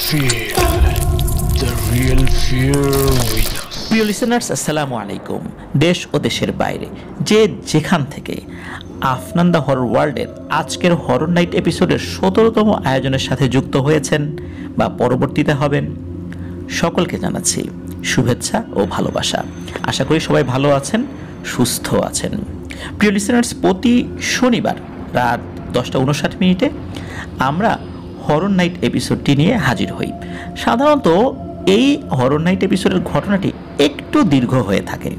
Feel the real fear with us. প্রিয় listeners, আসসালামু আলাইকুম। দেশ ও দেশের বাইরে যে যেখান থেকে আফনান দ্য হরর ওয়ার্ল্ডের আজকের হরর নাইট এপিসোডের ১৭তম আয়োজনের সাথে যুক্ত হয়েছেন বা পরবর্তীতে হবেন, সকলকে জানাচ্ছি শুভেচ্ছা ও ভালোবাসা। আশা করি সবাই ভালো আছেন, সুস্থ আছেন। প্রিয় লিসেনার্স, প্রতি শনিবার রাত 10:59 আমরা হরর নাইট এপিসোডটি নিয়ে হাজির হই। সাধারণত এই হরর নাইট এপিসোডের ঘটনাটি একটু দীর্ঘ হয়ে থাকে।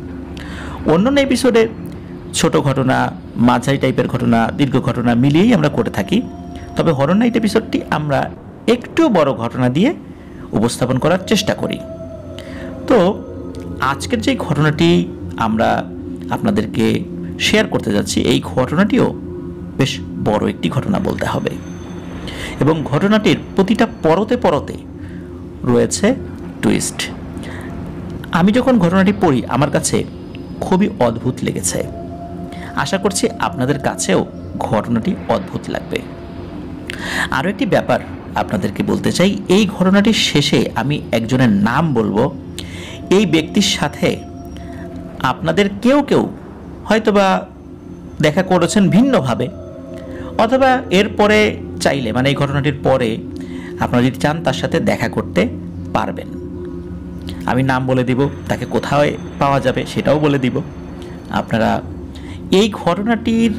অন্যান্য এপিসোডে ছোট ঘটনা, মাঝারি টাইপের ঘটনা, দীর্ঘ ঘটনা মিলিয়েই আমরা করে থাকি। তবে হরর নাইট এপিসোডটি আমরা একটু বড় ঘটনা দিয়ে উপস্থাপন করার চেষ্টা করি। তো আজকের যে ঘটনাটি আমরা আপনাদেরকে শেয়ার করতে যাচ্ছি, এই ঘটনাটিও বেশ বড় একটি ঘটনা বলতে হবে, এবং ঘটনাটির প্রতিটা পরতে পরতে রয়েছে টুইস্ট। আমি যখন ঘটনাটি পড়ি আমার কাছে খুবই অদ্ভুত লেগেছে। আশা করছি আপনাদের কাছেও ঘটনাটি অদ্ভুত লাগবে। আরও একটি ব্যাপার আপনাদেরকে বলতে চাই, এই ঘটনাটির শেষে আমি একজনের নাম বলবো। এই ব্যক্তির সাথে আপনাদের কেউ কেউ হয়তোবা দেখা করেছেন ভিন্নভাবে, অথবা এরপরে চাইলে, মানে এই ঘটনাটির পরে আপনারা যদি চান তার সাথে দেখা করতে পারবেন। আমি নাম বলে দিব, তাকে কোথায় পাওয়া যাবে সেটাও বলে দিব। আপনারা এই ঘটনাটির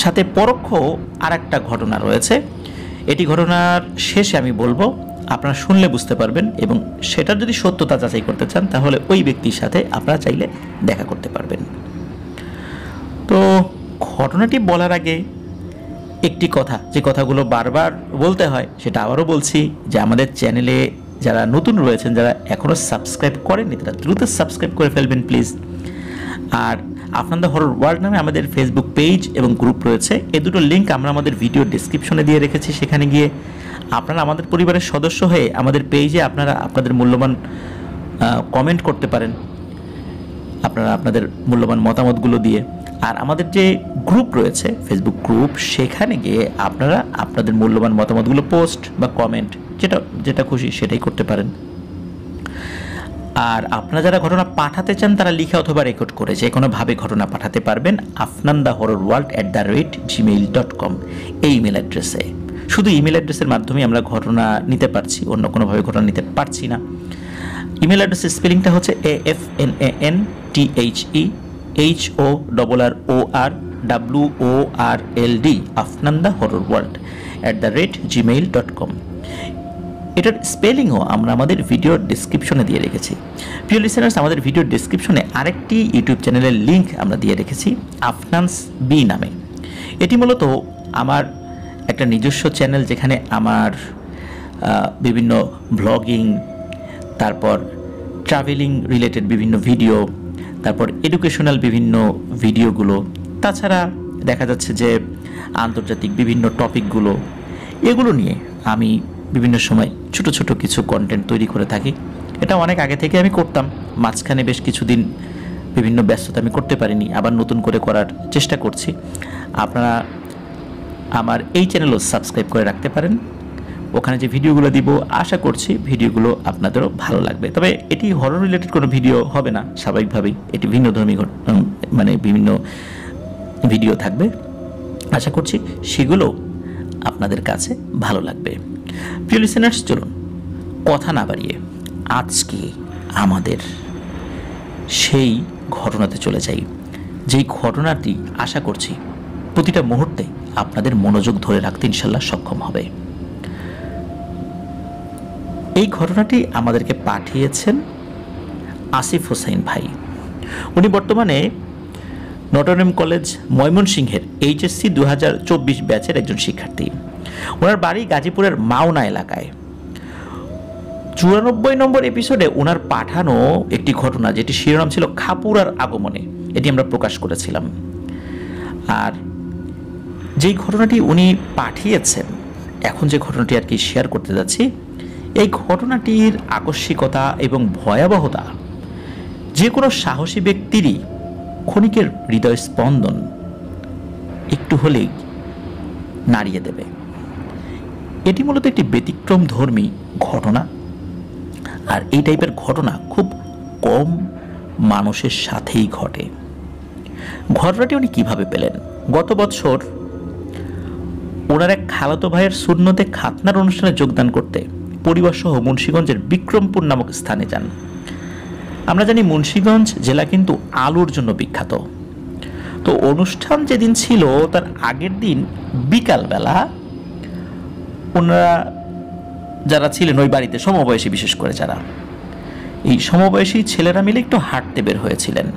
সাথে পরোক্ষ আর একটা ঘটনা রয়েছে, এটি ঘটনার শেষে আমি বলবো, আপনারা শুনলে বুঝতে পারবেন, এবং সেটার যদি সত্যতা যাচাই করতে চান তাহলে ওই ব্যক্তির সাথে আপনারা চাইলে দেখা করতে পারবেন। তো ঘটনাটি বলার আগে একটি কথা, যে কথাগুলো বারবার বলতে হয় সেটা আবারও বলছি, যে আমাদের চ্যানেলে যারা নতুন রয়েছেন, যারা এখনও সাবস্ক্রাইব করেননি, তারা দ্রুত সাবস্ক্রাইব করে ফেলবেন প্লিজ। আর আফনান দ্য হরর ওয়ার্ল্ড নামে আমাদের ফেসবুক পেজ এবং গ্রুপ রয়েছে, এ দুটো লিঙ্ক আমরা আমাদের ভিডিও ডেসক্রিপশনে দিয়ে রেখেছি। সেখানে গিয়ে আপনারা আমাদের পরিবারের সদস্য হয়ে আমাদের পেজে আপনারা আপনাদের মূল্যবান কমেন্ট করতে পারেন, আপনারা আপনাদের মূল্যবান মতামতগুলো দিয়ে। আর আমাদের যে গ্রুপ রয়েছে, ফেসবুক গ্রুপ, সেখানে গিয়ে আপনারা আপনাদের মূল্যবান মতামতগুলো পোস্ট বা কমেন্ট, যেটা খুশি সেটাই করতে পারেন। আর আপনারা যারা ঘটনা পাঠাতে চান তারা লিখে অথবা রেকর্ড করে যে কোনোভাবে ঘটনা পাঠাতে পারবেন afnandahorrorworld@gmail.com এই ইমেল অ্যাড্রেসে। শুধু ইমেল অ্যাড্রেসের মাধ্যমে আমরা ঘটনা নিতে পারছি, অন্য কোনোভাবে ঘটনা নিতে পারছি না। ইমেল অ্যাড্রেসের স্পেলিংটা হচ্ছে AFNANTHEHORRORWORLD afnandahorrorworld@gmail.com। এটার স্পেলিংও আমরা আমাদের ভিডিও ডেসক্রিপশনে দিয়ে রেখেছি। প্রিয় লিসেনার্স, আমাদের ভিডিও ডেসক্রিপশনে আরেকটি ইউটিউব চ্যানেলের লিঙ্ক আমরা দিয়ে রেখেছি আফনানস বি নামে। এটি মূলত আমার একটা নিজস্ব চ্যানেল, যেখানে আমার বিভিন্ন ব্লগিং, তারপর ট্রাভেলিং রিলেটেড বিভিন্ন ভিডিও, তারপর এডুকেশনাল বিভিন্ন ভিডিওগুলো, তাছাড়া দেখা যাচ্ছে যে আন্তর্জাতিক বিভিন্ন টপিকগুলো, এগুলো নিয়ে আমি বিভিন্ন সময় ছোট ছোট কিছু কন্টেন্ট তৈরি করে থাকি। এটা অনেক আগে থেকে আমি করতাম, মাঝখানে বেশ কিছুদিন বিভিন্ন ব্যস্ততা আমি করতে পারিনি, আবার নতুন করে করার চেষ্টা করছি। আপনারা আমার এই চ্যানেলও সাবস্ক্রাইব করে রাখতে পারেন। ওখানে যে ভিডিওগুলো দিব, আশা করছি ভিডিওগুলো আপনাদেরও ভালো লাগবে। তবে এটি হরর রিলেটেড কোনো ভিডিও হবে না, স্বাভাবিকভাবেই এটি ভিন্নধর্মী মানে বিভিন্ন ভিডিও থাকবে। আশা করছি সেগুলো আপনাদের কাছে ভালো লাগবে। প্রিয় লিসেনার্স, চলুন কথা না বাড়িয়ে আজকে আমাদের সেই ঘটনাতে চলে যাই, যেই ঘটনাটি আশা করছি প্রতিটা মুহূর্তে আপনাদের মনোযোগ ধরে রাখতে ইনশাল্লাহ সক্ষম হবে। এই ঘটনাটি আমাদেরকে পাঠিয়েছেন আসিফ হোসেন ভাই। উনি বর্তমানে নটরডেম কলেজ ময়মনসিংহের HSC 2024 ব্যাচের একজন শিক্ষার্থী। ওনার বাড়ি গাজীপুরের মাওনা এলাকায়। 94 নম্বর এপিসোডে ওনার পাঠানো একটি ঘটনা, যেটি শিরোনাম ছিল খাপুরার আগমনে, এটি আমরা প্রকাশ করেছিলাম। আর যেই ঘটনাটি উনি পাঠিয়েছেন, এখন যে ঘটনাটি আর কি শেয়ার করতে যাচ্ছি, এই ঘটনাটির আকস্মিকতা এবং ভয়াবহতা যে কোনো সাহসী ব্যক্তিরই ক্ষণিকের হৃদয় স্পন্দন একটু হলেই নাড়িয়ে দেবে। এটি মূলত একটি ব্যতিক্রমধর্মী ঘটনা, আর এই টাইপের ঘটনা খুব কম মানুষের সাথেই ঘটে। ঘটনাটি উনি কীভাবে পেলেন? গত বছর ওনার এক খালাতো ভাইয়ের সুন্নতে খাতনার অনুষ্ঠানে যোগদান করতে পরিবার সহ মুন্সিগঞ্জের বিক্রমপুর নামক স্থানে যান। আমরা জানি মুন্সিগঞ্জ জেলা কিন্তু আলুর জন্য বিখ্যাত। তো অনুষ্ঠান যেদিন ছিল তার আগের দিন বিকালবেলা ওনারা যারা ছিলেন ওই বাড়িতে, সমবয়সী বিশেষ করে যারা, এই সমবয়সী ছেলেরা মিলে একটু হাঁটতে বের হয়েছিলেন।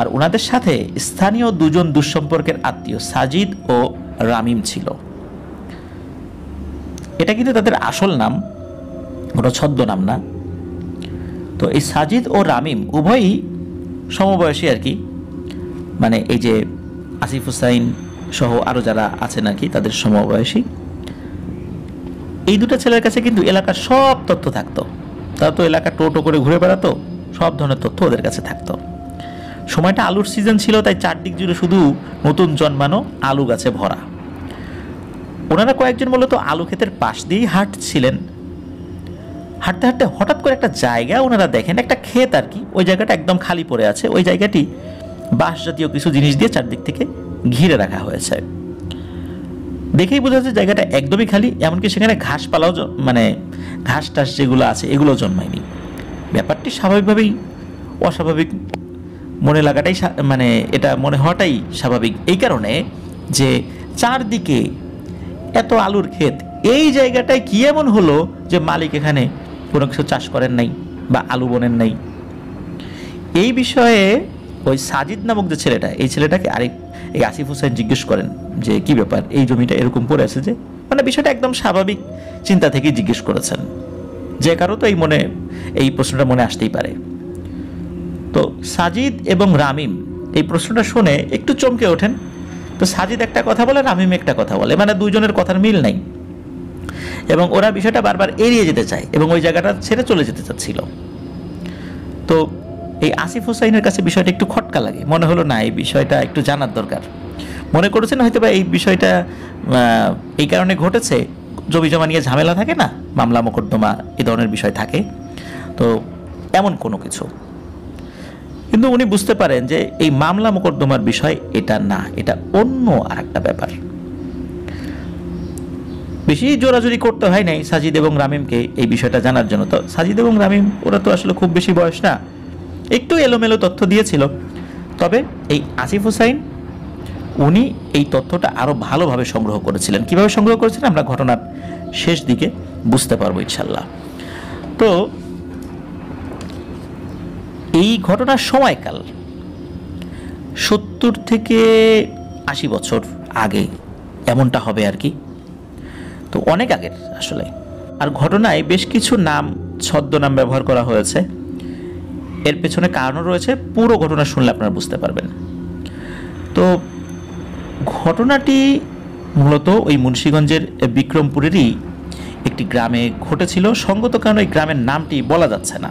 আর ওনাদের সাথে স্থানীয় দুজন দুঃসম্পর্কের আত্মীয় সাজিদ ও রামিম ছিল। এটা কিন্তু তাদের আসল নাম, ওটা ছদ্মনাম না। তো এই সাজিদ ও রামিম উভয়ই সমবয়সী আর কি, মানে এই যে আসিফ হুসাইন সহ আরও যারা আছেন আর কি তাদের সমবয়সী। এই দুটো ছেলের কাছে কিন্তু এলাকার সব তথ্য থাকতো। তারা তো এলাকা টোটো করে ঘুরে বেড়াতো, সব ধরনের তথ্য ওদের কাছে থাকতো। সময়টা আলুর সিজন ছিল, তাই চারদিক জুড়ে শুধু নতুন জন্মানো আলু গাছে ভরা। ওনারা কয়েকজন মূলত আলু ক্ষেতের পাশ দিয়েই হাঁটছিলেন। হাঁটতে হাঁটতে হঠাৎ করে একটা জায়গা ওনারা দেখেন, একটা ক্ষেত আর কি, ওই জায়গাটা একদম খালি পড়ে আছে। ওই জায়গাটি বাঁশ জাতীয় কিছু জিনিস দিয়ে চারদিক থেকে ঘিরে রাখা হয়েছে। দেখেই বোঝা যাচ্ছে জায়গাটা একদমই খালি, এমনকি সেখানে ঘাসপালাও মানে ঘাস টাস যেগুলো আছে এগুলো জন্মায়নি। ব্যাপারটি স্বাভাবিকভাবেই অস্বাভাবিক মনে লাগাটাই, মানে এটা মনে হওয়াটাই স্বাভাবিক এই কারণে যে চারদিকে এত আলুর ক্ষেত, এই জায়গাটায় কি এমন হলো যে মালিক এখানে কোনো কিছু চাষ করেন নাই বা আলু বোনেন নাই। এই বিষয়ে ওই সাজিদ নামক যে ছেলেটা, এই ছেলেটাকে এই আসিফ হোসেন জিজ্ঞেস করেন যে কি ব্যাপার, এই জমিটা এরকম পড়ে আছে যে, মানে বিষয়টা একদম স্বাভাবিক চিন্তা থেকেই জিজ্ঞেস করেছেন, যে কারো তো এই প্রশ্নটা মনে আসতেই পারে। তো সাজিদ এবং রামিম এই প্রশ্নটা শুনে একটু চমকে ওঠেন। তো সাজিদ একটা কথা বলে, রামিম একটা কথা বলে, মানে দুজনের কথার মিল নাই, এবং ওরা বিষয়টা বারবার এড়িয়ে যেতে চায় এবং ওই জায়গাটা ছেড়ে চলে যেতে চাচ্ছিল। তো এই আসিফ হোসাইনের কাছে বিষয়টা একটু খটকা লাগে, মনে হলো না এই বিষয়টা একটু জানার দরকার। মনে করেছেন হয়তো বা এই বিষয়টা এই কারণে ঘটেছে, জমি জমা নিয়ে ঝামেলা থাকে না, মামলা মোকদ্দমা এই ধরনের বিষয় থাকে, তো এমন কোনো কিছু। কিন্তু উনি বুঝতে পারেন যে এই মামলা মোকদ্দমার বিষয় এটা না, এটা অন্য আর একটা ব্যাপার। বেশি জোরাজুরি করতে হয় নাই সাজিদ এবং রামিমকে এই বিষয়টা জানার জন্য। তো সাজিদ এবং রামিম ওরা তো আসলে খুব বেশি বয়স না, একটু এলোমেলো তথ্য দিয়েছিল। তবে এই আসিফ হুসাইন উনি এই তথ্যটা আরও ভালোভাবে সংগ্রহ করেছিলেন। কিভাবে সংগ্রহ করেছিলেন আমরা ঘটনার শেষ দিকে বুঝতে পারবো ইনশাল্লাহ। তো এই ঘটনার সময়কাল 70 থেকে 80 বছর আগে এমনটা হবে আর কি, তো অনেক আগের আসলে। আর ঘটনায় বেশ কিছু নাম, ছদ্মনাম ব্যবহার করা হয়েছে। এর পেছনে কারণও রয়েছে, পুরো ঘটনা শুনলে আপনারা বুঝতে পারবেন। তো ঘটনাটি মূলত ওই মুন্সিগঞ্জের বিক্রমপুরেরই একটি গ্রামে ঘটেছিল। সঙ্গত কারণে ওই গ্রামের নামটি বলা যাচ্ছে না,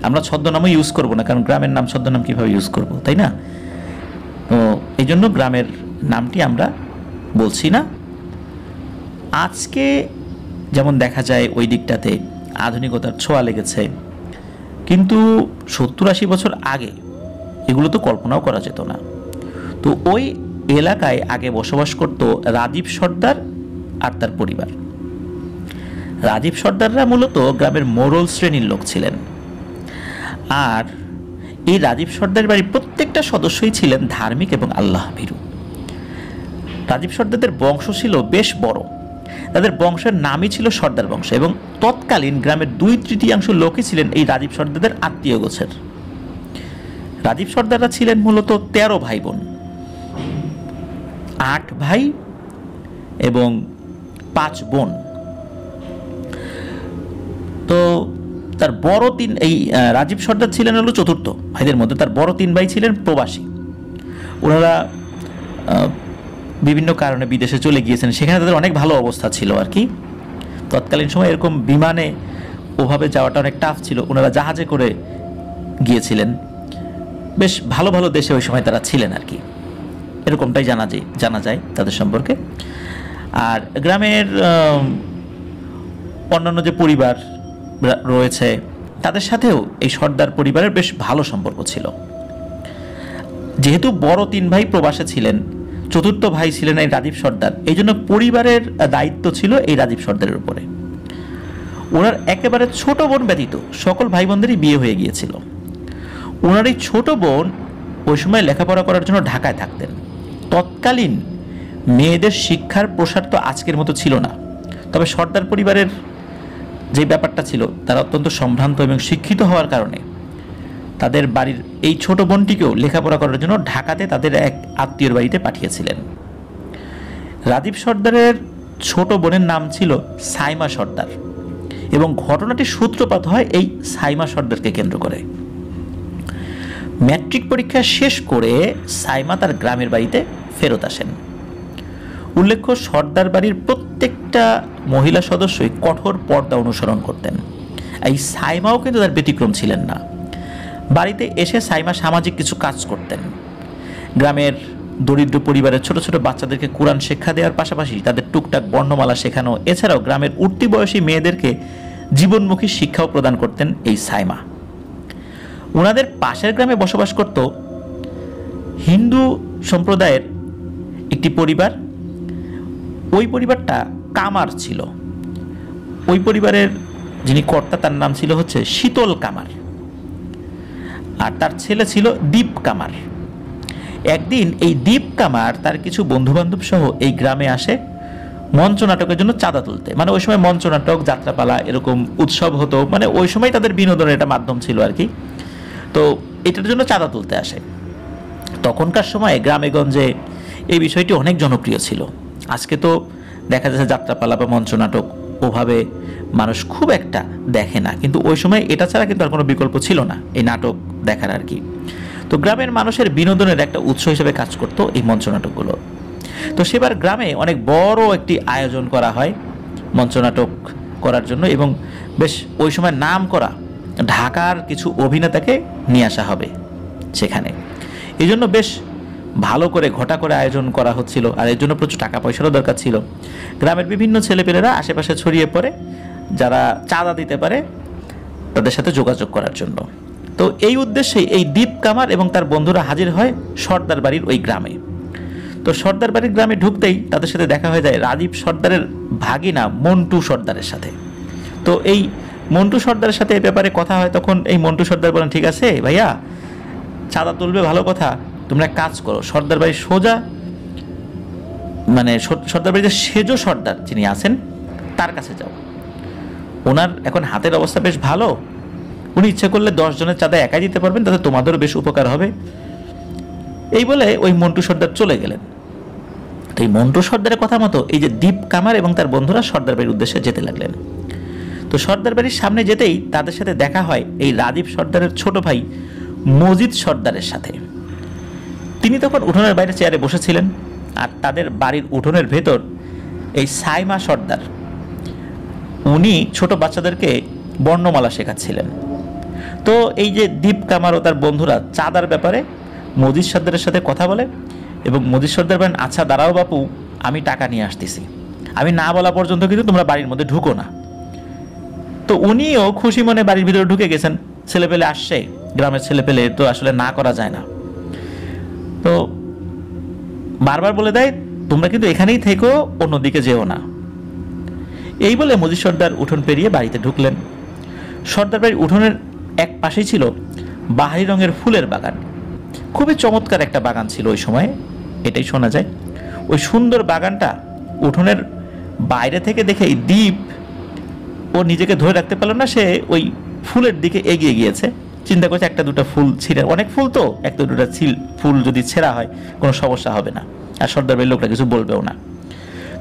আমরা ছদ্মনামও ইউজ করব না, কারণ গ্রামের নাম ছদ্মনাম কীভাবে ইউজ করব, তাই না? তো এই জন্য গ্রামের নামটি আমরা বলছি না। আজকে যেমন দেখা যায় ওই দিকটাতে আধুনিকতার ছোঁয়া লেগেছে, কিন্তু 70-80 বছর আগে এগুলো তো কল্পনাও করা যেত না। তো ওই এলাকায় আগে বসবাস করত রাজীব সর্দার আর তার পরিবার। রাজীব সর্দাররা মূলত গ্রামের মোড়ল শ্রেণীর লোক ছিলেন। আর এই রাজীব সর্দার বাড়ির প্রত্যেকটা সদস্যই ছিলেন ধার্মিক এবং আল্লাহ ভীরু। রাজীব সর্দারদের বংশ ছিল বেশ বড়, তাদের বংশের নামই ছিল সর্দার বংশ, এবং তৎকালীন গ্রামের 2/3 লোকই ছিলেন এই রাজীব সর্দারদের আত্মীয় গোছের। রাজীব সর্দাররা ছিলেন মূলত 13 ভাই বোন, 8 ভাই এবং 5 বোন। তো তার বড় এই রাজীব সর্দার ছিলেন হলো চতুর্থ ভাইদের মধ্যে। তার বড় 3 ভাই ছিলেন প্রবাসী, ওনারা বিভিন্ন কারণে বিদেশে চলে গিয়েছেন, সেখানে তাদের অনেক ভালো অবস্থা ছিল আর কি। তৎকালীন সময় এরকম বিমানে ওভাবে যাওয়াটা অনেক টাফ ছিল, ওনারা জাহাজে করে গিয়েছিলেন। বেশ ভালো ভালো দেশে ওই সময় তারা ছিলেন আর কি, এরকমটাই জানা যায় তাদের সম্পর্কে। আর গ্রামের অন্যান্য যে পরিবার রয়েছে তাদের সাথেও এই সর্দার পরিবারের বেশ ভালো সম্পর্ক ছিল। যেহেতু বড় 3 ভাই প্রবাসে ছিলেন, চতুর্থ ভাই ছিলেন এই রাজীব সর্দার, এই জন্য পরিবারের দায়িত্ব ছিল এই রাজীব সর্দারের উপরে। ওনার একেবারে ছোট বোন ব্যতীত সকল ভাই বোনদেরই বিয়ে হয়ে গিয়েছিল। ওনার এই ছোট বোন ওই সময় লেখাপড়া করার জন্য ঢাকায় থাকতেন। তৎকালীন মেয়েদের শিক্ষার প্রসার তো আজকের মতো ছিল না, তবে সর্দার পরিবারের যে ব্যাপারটা ছিল তারা অত্যন্ত সম্ভ্রান্ত এবং শিক্ষিত হওয়ার কারণে তাদের বাড়ির এই ছোট বোনটিকেও লেখাপড়া করার জন্য ঢাকাতে তাদের এক আত্মীয়র বাড়িতে পাঠিয়েছিলেন। রাজীব সর্দারের ছোট বোনের নাম ছিল সাইমা সর্দার এবং ঘটনাটির সূত্রপাত হয় এই সাইমা সর্দারকে কেন্দ্র করে। ম্যাট্রিক পরীক্ষা শেষ করে সাইমা তার গ্রামের বাড়িতে ফেরত আসেন। উল্লেখ্য, সর্দার বাড়ির প্রত্যেকটা মহিলা সদস্যই কঠোর পর্দা অনুসরণ করতেন। এই সাইমাও কিন্তু তার ব্যতিক্রম ছিলেন না। বাড়িতে এসে সাইমা সামাজিক কিছু কাজ করতেন। গ্রামের দরিদ্র পরিবারের ছোট ছোট বাচ্চাদেরকে কোরআন শিক্ষা দেওয়ার পাশাপাশি তাদের টুকটাক বর্ণমালা শেখানো, এছাড়াও গ্রামের উঠতি বয়সী মেয়েদেরকে জীবনমুখী শিক্ষাও প্রদান করতেন এই সাইমা। ওনাদের পাশের গ্রামে বসবাস করত হিন্দু সম্প্রদায়ের একটি পরিবার। ওই পরিবারটা কামার ছিল। ওই পরিবারের যিনি কর্তা তার নাম ছিল হচ্ছে শীতল কামার, আর তার ছেলে ছিল দীপ কামার। একদিন এই দীপ কামার তার কিছু বন্ধুবান্ধব সহ এই গ্রামে আসে মঞ্চ নাটকের জন্য চাঁদা তুলতে। মানে ওই সময় মঞ্চ নাটক, যাত্রাপালা এরকম উৎসব হতো, মানে ওই সময় তাদের বিনোদনের একটা মাধ্যম ছিল আর কি। তো এটার জন্য চাঁদা তুলতে আসে। তখনকার সময়ে গ্রামে গঞ্জে এই বিষয়টি অনেক জনপ্রিয় ছিল। আজকে তো দেখা যাচ্ছে যাত্রাপালা বা মঞ্চ নাটক ওভাবে মানুষ খুব একটা দেখে না, কিন্তু ওই সময় এটা ছাড়া কিন্তু আর কোনো বিকল্প ছিল না এই নাটক দেখার আর কি। তো গ্রামের মানুষের বিনোদনের একটা উৎস হিসেবে কাজ করতো এই মঞ্চ নাটকগুলো। তো সেবার গ্রামে অনেক বড় একটি আয়োজন করা হয় মঞ্চ নাটক করার জন্য, এবং বেশ ওই সময় নাম করা ঢাকার কিছু অভিনেতাকে নিয়ে আসা হবে সেখানে। এই জন্য বেশ ভালো করে ঘটা করে আয়োজন করা হচ্ছিল, আর এর জন্য প্রচুর টাকা পয়সারও দরকার ছিল। গ্রামের বিভিন্ন ছেলেপেলেরা আশেপাশে ছড়িয়ে পড়ে, যারা চাঁদা দিতে পারে তাদের সাথে যোগাযোগ করার জন্য। তো এই উদ্দেশ্যে এই দীপ কামার এবং তার বন্ধুরা হাজির হয় সর্দার বাড়ির ওই গ্রামে। তো সর্দার বাড়ির গ্রামে ঢুকতেই তাদের সাথে দেখা হয়ে যায় রাজীব সর্দারের ভাগিনা মন্টু সর্দারের সাথে। তো এই মন্টু সর্দারের সাথে এই ব্যাপারে কথা হয়। তখন এই মন্টু সর্দার বলেন, ঠিক আছে ভাইয়া, চাঁদা তুলবে ভালো কথা, তোমরা কাজ করো, সর্দার বাড়ির সোজা মানে সর্দার বাড়িতে সেজো সর্দার যিনি আছেন তার কাছে যাও। ওনার এখন হাতের অবস্থা বেশ ভালো, উনি ইচ্ছে করলে 10 জনের চাঁদা একাই দিতে পারবেন, তাতে তোমাদেরও বেশ উপকার হবে। এই বলে ওই মন্টু সর্দার চলে গেলেন। তো এই মন্টু সর্দারের কথা মতো এই যে দীপ কামার এবং তার বন্ধুরা সর্দার বাড়ির উদ্দেশ্যে যেতে লাগলেন। তো সর্দার বাড়ির সামনে যেতেই তাদের সাথে দেখা হয় এই রাজীব সর্দারের ছোট ভাই মজিদ সর্দারের সাথে। তিনি তখন উঠোনের বাইরে চেয়ারে বসেছিলেন, আর তাদের বাড়ির উঠোনের ভেতর এই সাইমা সর্দার উনি ছোট বাচ্চাদেরকে বর্ণমালা শেখাচ্ছিলেন। তো এই যে দীপ কামার ও তার বন্ধুরা চাঁদার ব্যাপারে মজিদ সর্দারের সাথে কথা বলে, এবং মজিদ সর্দার বলেন, আচ্ছা দাঁড়াও বাপু, আমি টাকা নিয়ে আসতেছি, আমি না বলা পর্যন্ত কিন্তু তোমরা বাড়ির মধ্যে ঢুকো না। তো উনিও খুশি মনে বাড়ির ভিতরে ঢুকে গেছেন। ছেলেপেলে আসছে, গ্রামের ছেলেপেলে তো আসলে না করা যায় না। তো বারবার বলে দেয়, তোমরা কিন্তু এখানেই থেকো, অন্যদিকে যেও না। এই বলে মজিদ সর্দার উঠোন পেরিয়ে বাড়িতে ঢুকলেন। সর্দার বাড়ির উঠোনের এক পাশেই ছিল বাহারি রঙের ফুলের বাগান। খুবই চমৎকার একটা বাগান ছিল ওই সময়, এটাই শোনা যায়। ওই সুন্দর বাগানটা উঠোনের বাইরে থেকে দেখেই দীপ ও নিজেকে ধরে রাখতে পারল না, সে ওই ফুলের দিকে এগিয়ে গিয়েছে। চিন্তা করছে একটা দুটো ফুল ছিঁড়ে, অনেক ফুল তো, একটা দুটো ফুল যদি ছেঁড়া হয় কোনো সমস্যা হবে না, আর সর্দার বাড়ির লোকরা কিছু বলবেও না।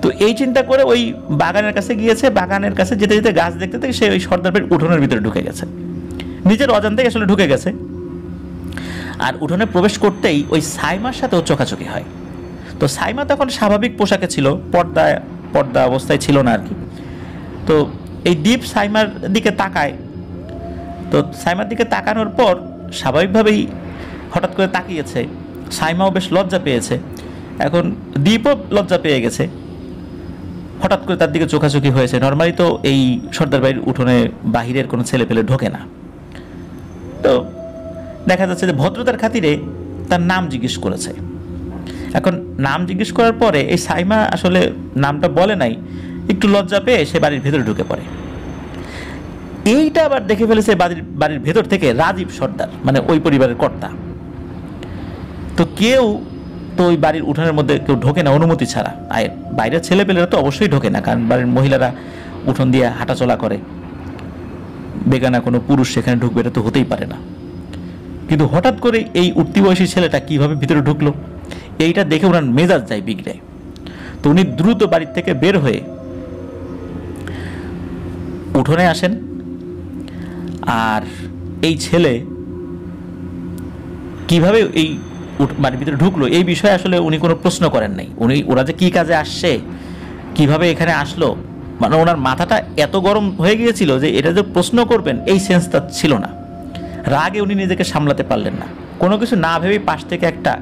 তো এই চিন্তা করে ওই বাগানের কাছে গিয়েছে। বাগানের কাছে যেতে যেতে গাছ দেখতে থেকে সে ওই সর্দার বাড়ির উঠোনের ভিতরে ঢুকে গেছে, নিজের অজান্তে আসলে ঢুকে গেছে। আর উঠোনে প্রবেশ করতেই ওই সাইমার সাথেও চোখাচোখি হয়। তো সাইমা তখন স্বাভাবিক পোশাকে ছিল, পর্দা অবস্থায় ছিল না আর কি। তো এই দীপ সাইমার দিকে তাকায়। তো সাইমার দিকে তাকানোর পর স্বাভাবিকভাবেই হঠাৎ করে তাকিয়েছে। সাইমাও বেশ লজ্জা পেয়েছে, এখন দীপও লজ্জা পেয়ে গেছে। হঠাৎ করে তার দিকে চোখাচোখি হয়েছে। নর্মালি তো এই সর্দার বাড়ির উঠোনে বাহিরের কোনো ছেলে পেলে ঢোকে না। তো দেখা যাচ্ছে যে ভদ্রতার খাতিরে তার নাম জিজ্ঞেস করেছে। এখন নাম জিজ্ঞেস করার পরে এই সাইমা আসলে নামটা বলে নাই, একটু লজ্জা পেয়ে সে বাড়ির ভেতরে ঢুকে পড়ে। এইটা আবার দেখে ফেলেছে বাড়ির ভেতর থেকে রাজীব সর্দার, মানে ওই পরিবারের কর্তা। তো কেউ তো ওই বাড়ির উঠানের মধ্যে কেউ ঢোকে না অনুমতি ছাড়া, আর বাইরের ছেলেপেলেরা তো অবশ্যই ঢোকে না, কারণ বাড়ির মহিলারা উঠোন দিয়ে হাঁটাচলা করে, বেগানা কোনো পুরুষ সেখানে ঢুকবে এটা তো হতেই পারে না। কিন্তু হঠাৎ করে এই উঠতি বয়সী ছেলেটা কিভাবে ভিতরে ঢুকলো, এইটা দেখে ওনার মেজাজ যায় বিগড়ে। তো উনি দ্রুত বাড়ির থেকে বের হয়ে উঠোনে আসেন। আর এই ছেলে কিভাবে এই বাড়ির ভিতরে ঢুকলো এই বিষয়ে আসলে উনি কোনো প্রশ্ন করেন নাই। ওরা যে কি কাজে আসছে, কিভাবে এখানে আসলো, মানে ওনার মাথাটা এত গরম হয়ে গিয়েছিল যে এটা যে প্রশ্ন করবেন এই সেন্সটা ছিল না। রাগে উনি নিজেকে সামলাতে পারলেন না, কোনো কিছু না ভেবেই পাশ থেকে একটা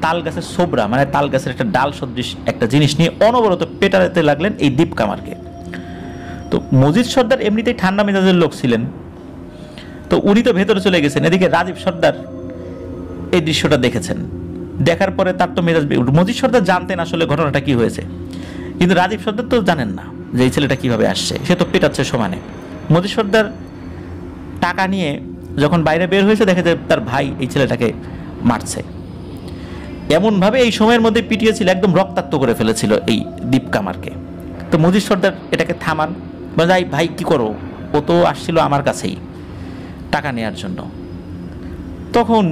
তাল গাছের সোবরা, মানে তাল গাছের একটা ডাল সদৃশ একটা জিনিস নিয়ে অনবরত পেটাতে লাগলেন এই দীপ কামারকে। তো মজিদ সর্দার এমনিতেই ঠান্ডা মেজাজের লোক ছিলেন, তো উনি তো ভেতরে চলে গেছেন। এদিকে রাজীব সর্দার এই দৃশ্যটা দেখেছেন, দেখার পরে তার তো মেজাজ, মজিদ সর্দার জানতেন আসলে ঘটনাটা কি হয়েছে, কিন্তু রাজীব সর্দার তো জানেন না যে এই ছেলেটা কিভাবে আসছে, সে তো পেটাচ্ছে সমানে। মজিদ সর্দার টাকা নিয়ে যখন বাইরে বের হয়েছে দেখে যে তার ভাই এই ছেলেটাকে মারছে, এমনভাবে এই সময়ের মধ্যে পিটিয়েছিল, একদম রক্তাক্ত করে ফেলেছিল এই দীপ কামারকে। তো মজিদ সর্দার এটাকে থামান, বলে ভাই কি করো, ও তো আসছিল আমার কাছেই টাকা নেওয়ার জন্য। তখন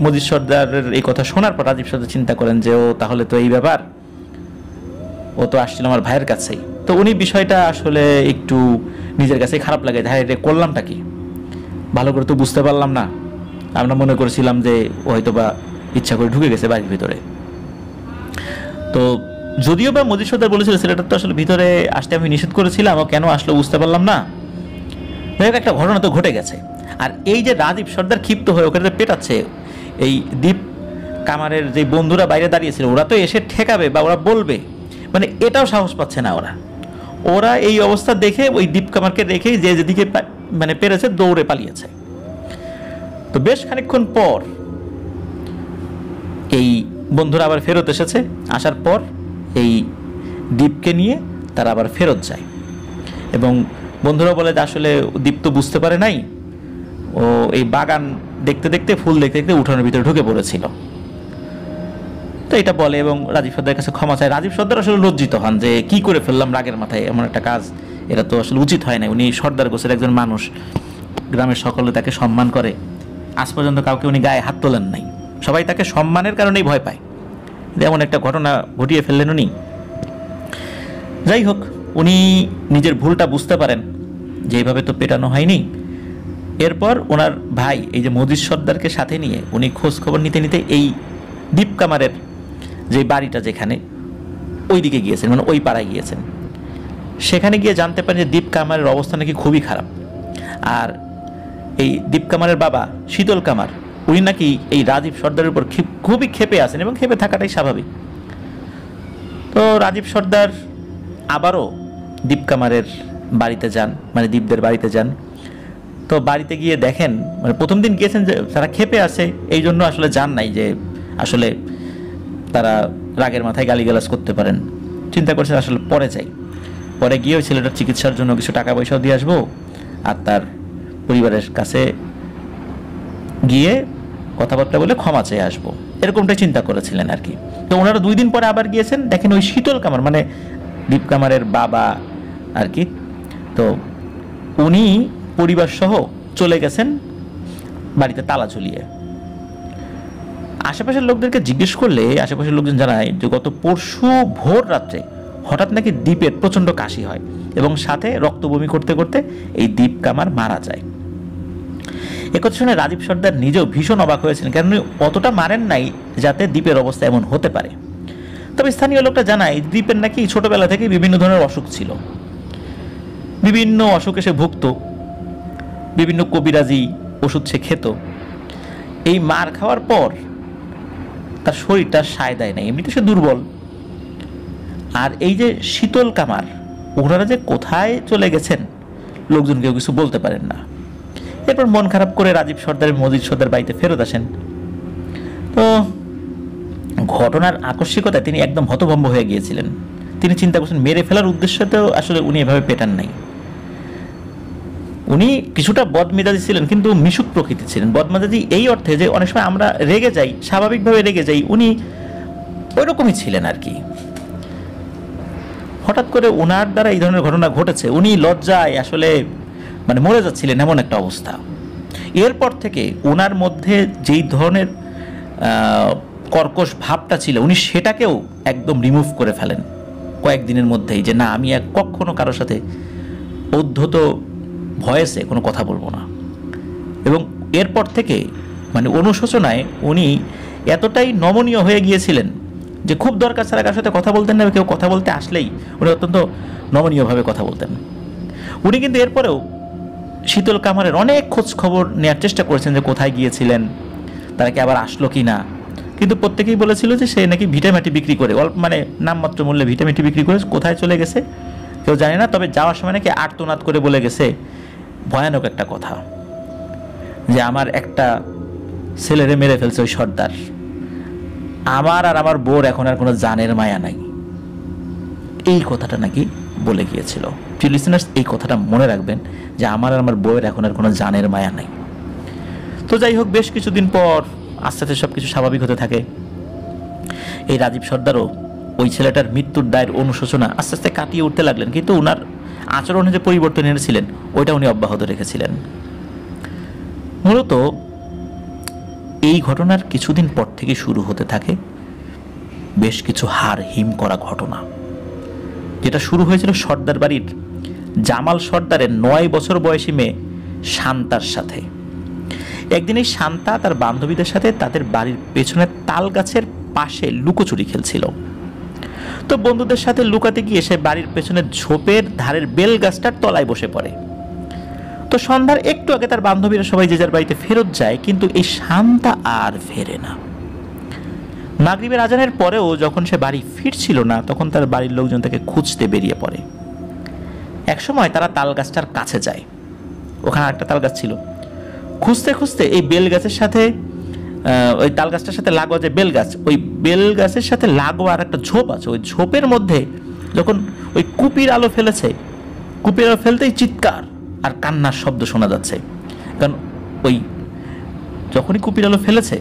মজিদ সর্দারের এই কথা শোনার পর রাজীব সর্দার চিন্তা করেন যে ও তাহলে তো এই ব্যাপার, ও তো আসছিল আমার ভাইয়ের কাছেই। তো উনি বিষয়টা আসলে একটু নিজের কাছে খারাপ লাগে, হ্যাঁ এটা করলামটা কি, ভালো করে তো বুঝতে পারলাম না, আমরা মনে করেছিলাম যে ও হয়তো বা ইচ্ছা করে ঢুকে গেছে বাড়ির ভিতরে। তো যদিও বা মজিদ সর্দার বলেছিল ছেলেটা তো আসলে ভিতরে আসতে আমি নিষেধ করেছিলাম, ও কেন আসলো বুঝতে পারলাম না, একটা ঘটনা তো ঘটে গেছে। আর এই যে রাজীব সর্দার ক্ষিপ্ত হয়ে ওখানে পেটাচ্ছে, এই দীপ কামারের যে বন্ধুরা বাইরে দাঁড়িয়েছিল ওরা তো এসে ঠেকাবে বা ওরা বলবে, মানে এটাও সাহস পাচ্ছে না ওরা এই অবস্থা দেখে ওই দীপ কামারকে রেখেই যে যেদিকে মানে পেরেছে দৌড়ে পালিয়েছে। তো বেশ খানিকক্ষণ পর এই বন্ধুরা আবার ফেরত এসেছে, আসার পর এই দীপকে নিয়ে তারা আবার ফেরত যায়, এবং বন্ধুরা বলে যে আসলে দীপ তো বুঝতে পারে নাই, ও এই বাগান দেখতে দেখতে ফুল দেখতে দেখতে উঠানের ভিতরে ঢুকে পড়েছিল। তো এটা বলে এবং রাজীব সর্দারের কাছে ক্ষমা চায়। রাজীব সর্দার আসলে লজ্জিত হন যে কি করে ফেললাম রাগের মাথায় এমন একটা কাজ, এটা তো আসলে উচিত হয় না। উনি সর্দার গোছের একজন মানুষ, গ্রামের সকলে তাকে সম্মান করে, আজ পর্যন্ত কাউকে উনি গায়ে হাত তোলেন নাই, সবাই তাকে সম্মানের কারণেই ভয় পায়, এমন একটা ঘটনা ঘটিয়ে ফেললেন উনি। যাই হোক, উনি নিজের ভুলটা বুঝতে পারেন যে এইভাবে তো পেটানো হয়নি। এরপর ওনার ভাই এই যে মজিদ সর্দারকে সাথে নিয়ে উনি খোঁজ খবর নিতে নিতে এই দীপ কামারের যে বাড়িটা যেখানে ওই দিকে গিয়েছেন, মানে ওই পাড়ায় গিয়েছেন। সেখানে গিয়ে জানতে পারেন যে দীপ কামারের অবস্থা নাকি খুবই খারাপ, আর এই দীপ কামারের বাবা শীতল কামার উনি নাকি এই রাজীব সর্দারের উপর খুবই ক্ষেপে আছেন, এবং ক্ষেপে থাকাটাই স্বাভাবিক। তো রাজীব সর্দার আবারও দীপ কামারের বাড়িতে যান, মানে দীপদের বাড়িতে যান। তো বাড়িতে গিয়ে দেখেন, মানে প্রথম দিন গিয়েছেন যে তারা ক্ষেপে আছে, এই জন্য আসলে জান নাই যে আসলে তারা রাগের মাথায় গালিগালাজ করতে পারেন, চিন্তা করছেন আসলে পরে যাই, পরে গিয়ে ওই ছেলেটার চিকিৎসার জন্য কিছু টাকা পয়সাও দিয়ে আসবো, আর তার পরিবারের কাছে গিয়ে কথাবার্তা বলে ক্ষমা চেয়ে আসবো, এরকমটাই চিন্তা করেছিলেন আর কি। তো ওনারা 2 দিন পরে আবার গিয়েছেন, দেখেন ওই শীতল কামার মানে দীপ কামারের বাবা আর কি, তো উনি পরিবার সহ চলে গেছেন বাড়িতে তালা ঝুলিয়ে। আশেপাশের লোকদেরকে জিজ্ঞেস করলে আশেপাশের লোকজন জানায় যে গত পরশু ভোর রাত্রে হঠাৎ নাকি দীপের প্রচণ্ড কাশি হয়, এবং সাথে রক্ত বমি করতে করতে এই দীপ কামার মারা যায়। একথা শুনে রাজীব সর্দার নিজেও ভীষণ অবাক হয়েছেন, কারণ উনি অতটা মারেন নাই যাতে দীপের অবস্থা এমন হতে পারে। তবে স্থানীয় লোকটা জানায় দীপের নাকি ছোটবেলা থেকে বিভিন্ন ধরনের অসুখ ছিল, বিভিন্ন অসুখে সে ভুগত, বিভিন্ন কবিরাজি ওষুধ সে খেত। এই মার খাওয়ার পর তার শরীরটা সায় দেয় না, এমনিতে সে দুর্বল। আর এই যে শীতল কামার ওনারা যে কোথায় চলে গেছেন লোকজন কেউ কিছু বলতে পারেন না। এরপর মন খারাপ করে রাজীব সর্দার মজিদ সর্দার বাড়িতে ফেরত আসেন। তো ঘটনার আকস্মিকতায় তিনি একদম হতভম্ব হয়ে গিয়েছিলেন। তিনি চিন্তা করছেন মেরে ফেলার উদ্দেশ্যতেও আসলে উনি এভাবে পেটান নাই। উনি কিছুটা বদমেজাজি ছিলেন, কিন্তু মিশুক প্রকৃতি ছিলেন। বদমেজাজি এই অর্থে যে অনেক সময় আমরা রেগে যাই, স্বাভাবিকভাবে রেগে যাই, উনি ওই রকমই ছিলেন আর কি। হঠাৎ করে ওনার দ্বারা এই ধরনের ঘটনা ঘটেছে, উনি লজ্জায় আসলে মানে মরে যাচ্ছিলেন এমন একটা অবস্থা। এরপর থেকে ওনার মধ্যে যেই ধরনের কর্কশ ভাবটা ছিল উনি সেটাকেও একদম রিমুভ করে ফেলেন কয়েকদিনের মধ্যেই, যে না আমি কখনো কারোর সাথে উদ্ধত ভয়েসে কোনো কথা বলবো না। এবং এরপর থেকে মানে অনুশোচনায় উনি এতটাই নমনীয় হয়ে গিয়েছিলেন যে খুব দরকার ছাড়া কারোর সাথে কথা বলতেন না। কেউ কথা বলতে আসলেই উনি অত্যন্ত নমনীয়ভাবে কথা বলতেন। উনি কিন্তু এরপরেও শীতল কামারের অনেক খোঁজ খবর নেওয়ার চেষ্টা করেছেন যে কোথায় গিয়েছিলেন, তারা কি আবার আসলো কি না। কিন্তু প্রত্যেকেই বলেছিল যে সে নাকি ভিটামাটি বিক্রি করে, অল্প মানে নামমাত্র মূল্যে ভিটামাটি বিক্রি করে কোথায় চলে গেছে কেউ জানে না। তবে যাওয়ার সময় নাকি আর্তনাদ করে বলে গেছে ভয়ানক একটা কথা, যে আমার একটা ছেলেরে মেরে ফেলছে ওই সর্দার, আমার আর আমার বউর এখন আর কোনো জানের মায়া নাই। এই কথাটা নাকি বলে গিয়েছিল। প্রিয় লিসেনার্স, এই কথাটা মনে রাখবেন যে আমার আর আমার বউয়ের এখন আর কোনো জানের মায়া নাই। তো যাই হোক, বেশ কিছুদিন পর আস্তে আস্তে সব কিছু স্বাভাবিক হতে থাকে। এই রাজীব সর্দারও ওই ছেলেটার মৃত্যুর দায়ের অনুশোচনা আস্তে আস্তে কাটিয়ে উঠতে লাগলেন, কিন্তু ওনার আচরণে যে পরিবর্তন এনেছিলেন ওইটা উনি অব্যাহত রেখেছিলেন। মূলত এই ঘটনার কিছুদিন পর থেকে শুরু হতে থাকে বেশ কিছু হাড় হিম করা ঘটনা, যেটা শুরু হয়েছিল সর্দার বাড়ির জামাল সর্দারের 9 বছর বয়সী মেয়ে শান্তার সাথে। একদিন এই শান্তা তার বান্ধবীদের সাথে তাদের বাড়ির পেছনের তাল গাছের পাশে লুকোচুরি খেলছিল। তো বন্ধুদের সাথে লুকাতে গিয়ে সে বাড়ির পেছনের ঝোপের ধারের বেল গাছটার তলায় বসে পড়ে। তো সন্ধ্যার একটু আগে তার বান্ধবীরা সবাই যে যার বাড়িতে ফেরত যায়, কিন্তু এই শান্তা আর ফেরে না। মাগরিবের আজানের পরেও যখন সে বাড়ি ফিরছিল না, তখন তার বাড়ির লোকজন তাকে খুঁজতে বেরিয়ে পড়ে। একসময় তারা তাল গাছটার কাছে যায়, ওখানে একটা তাল গাছ ছিল। খুঁজতে খুঁজতে এই বেল গাছের সাথে ওই তাল গাছটার সাথে লাগোয়া যে বেল গাছ, ওই বেল গাছের সাথে লাগোয়া আর একটা ঝোপ আছে, ওই ঝোপের মধ্যে যখন ওই কুপির আলো ফেলেছে, কুপির আলো ফেলতেই চিৎকার আর কান্নার শব্দ শোনা যাচ্ছে। কারণ ওই যখনই কুপির আলো ফেলেছে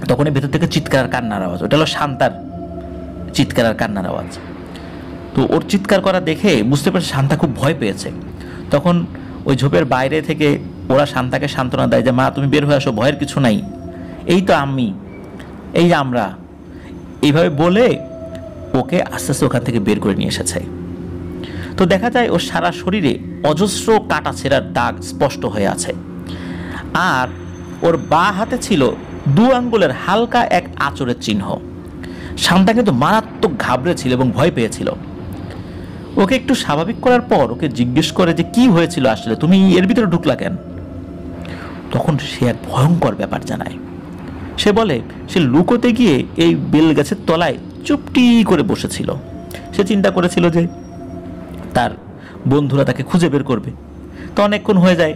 তখনই ভেতর থেকে চিৎকার আর কান্নার আওয়াজ, ওটা হলো শান্তার চিৎকার আর কান্নার আওয়াজ। তো ওর চিৎকার করা দেখে বুঝতে পারছে শান্তা খুব ভয় পেয়েছে। তখন ওই ঝোপের বাইরে থেকে ওরা শান্তাকে সান্ত্বনা দেয় যে মা তুমি বের হয়ে আসো, ভয়ের কিছু নাই, এই তো আমি, এই আমরা, এইভাবে বলে ওকে আস্তে আস্তে ওখান থেকে বের করে নিয়ে এসেছে। তো দেখা যায় ওর সারা শরীরে অজস্র কাটা ছেঁড়ার দাগ স্পষ্ট হয়ে আছে, আর ওর বাঁ হাতে ছিল 2 আঙ্গুলের হালকা এক আঁচড়ের চিহ্ন। শান্তা কিন্তু মারাত্মক ঘাবড়েছিল এবং ভয় পেয়েছিল। ওকে একটু স্বাভাবিক করার পর ওকে জিজ্ঞেস করে যে কি হয়েছিল আসলে, তুমি এর ভিতরে ঢুকলা কেন? তখন সে এক ভয়ঙ্কর ব্যাপার জানায়। সে বলে সে লুকোতে গিয়ে এই বেল গাছের তলায় চুপটি করে বসেছিল। সে চিন্তা করেছিল যে তার বন্ধুরা তাকে খুঁজে বের করবে। তো অনেকক্ষণ হয়ে যায়,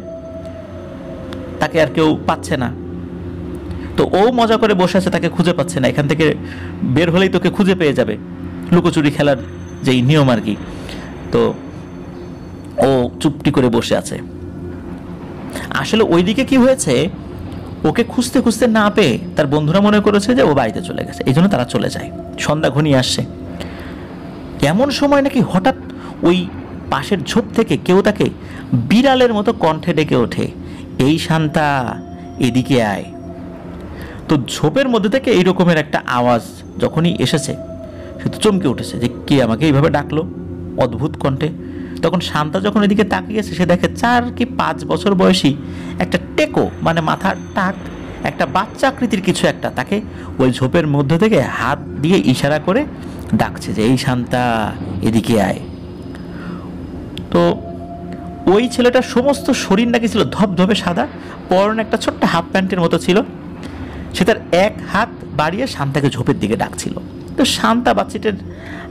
তাকে আর কেউ পাচ্ছে না। তো ও মজা করে বসে আছে, তাকে খুঁজে পাচ্ছে না, এখান থেকে বের হলেই তোকে খুঁজে পেয়ে যাবে, লুকোচুরি খেলার যেই নিয়ম আর কি। তো ও চুপটি করে বসে আছে। আসলে ওইদিকে কি হয়েছে, ওকে খুঁজতে খুঁজতে না পেয়ে তার বন্ধুরা মনে করেছে যে ও বাড়িতে চলে গেছে, এই জন্য তারা চলে যায়। সন্ধ্যা ঘনিয়ে আসছে, এমন সময় নাকি হঠাৎ ওই পাশের ঝোপ থেকে কেউ তাকে বিড়ালের মতো কণ্ঠে ডেকে ওঠে, এই শান্তা এদিকে আয়। তো ঝোপের মধ্যে থেকে এই রকমের একটা আওয়াজ যখনই এসেছে, সে তো চমকে উঠেছে যে কে আমাকে এইভাবে ডাকলো অদ্ভুত কণ্ঠে। তখন শান্তা যখন এদিকে তাকিয়েছে, সে দেখে 4 কি 5 বছর বয়সী একটা টেকো, মানে মাথার টাক, একটা বাচ্চা আকৃতির কিছু একটা তাকে ওই ঝোপের মধ্যে থেকে হাত দিয়ে ইশারা করে ডাকছে যে এই শান্তা এদিকে আয়। তো ওই ছেলেটার সমস্ত শরীর নাকি ছিল ধবধবে সাদা, পরনে একটা ছোট্ট হাফ প্যান্টের মতো ছিল। সে তার এক হাত বাড়িয়ে শান্তাকে ঝোপের দিকে ডাকছিল। তো শান্তা বাচ্চাটার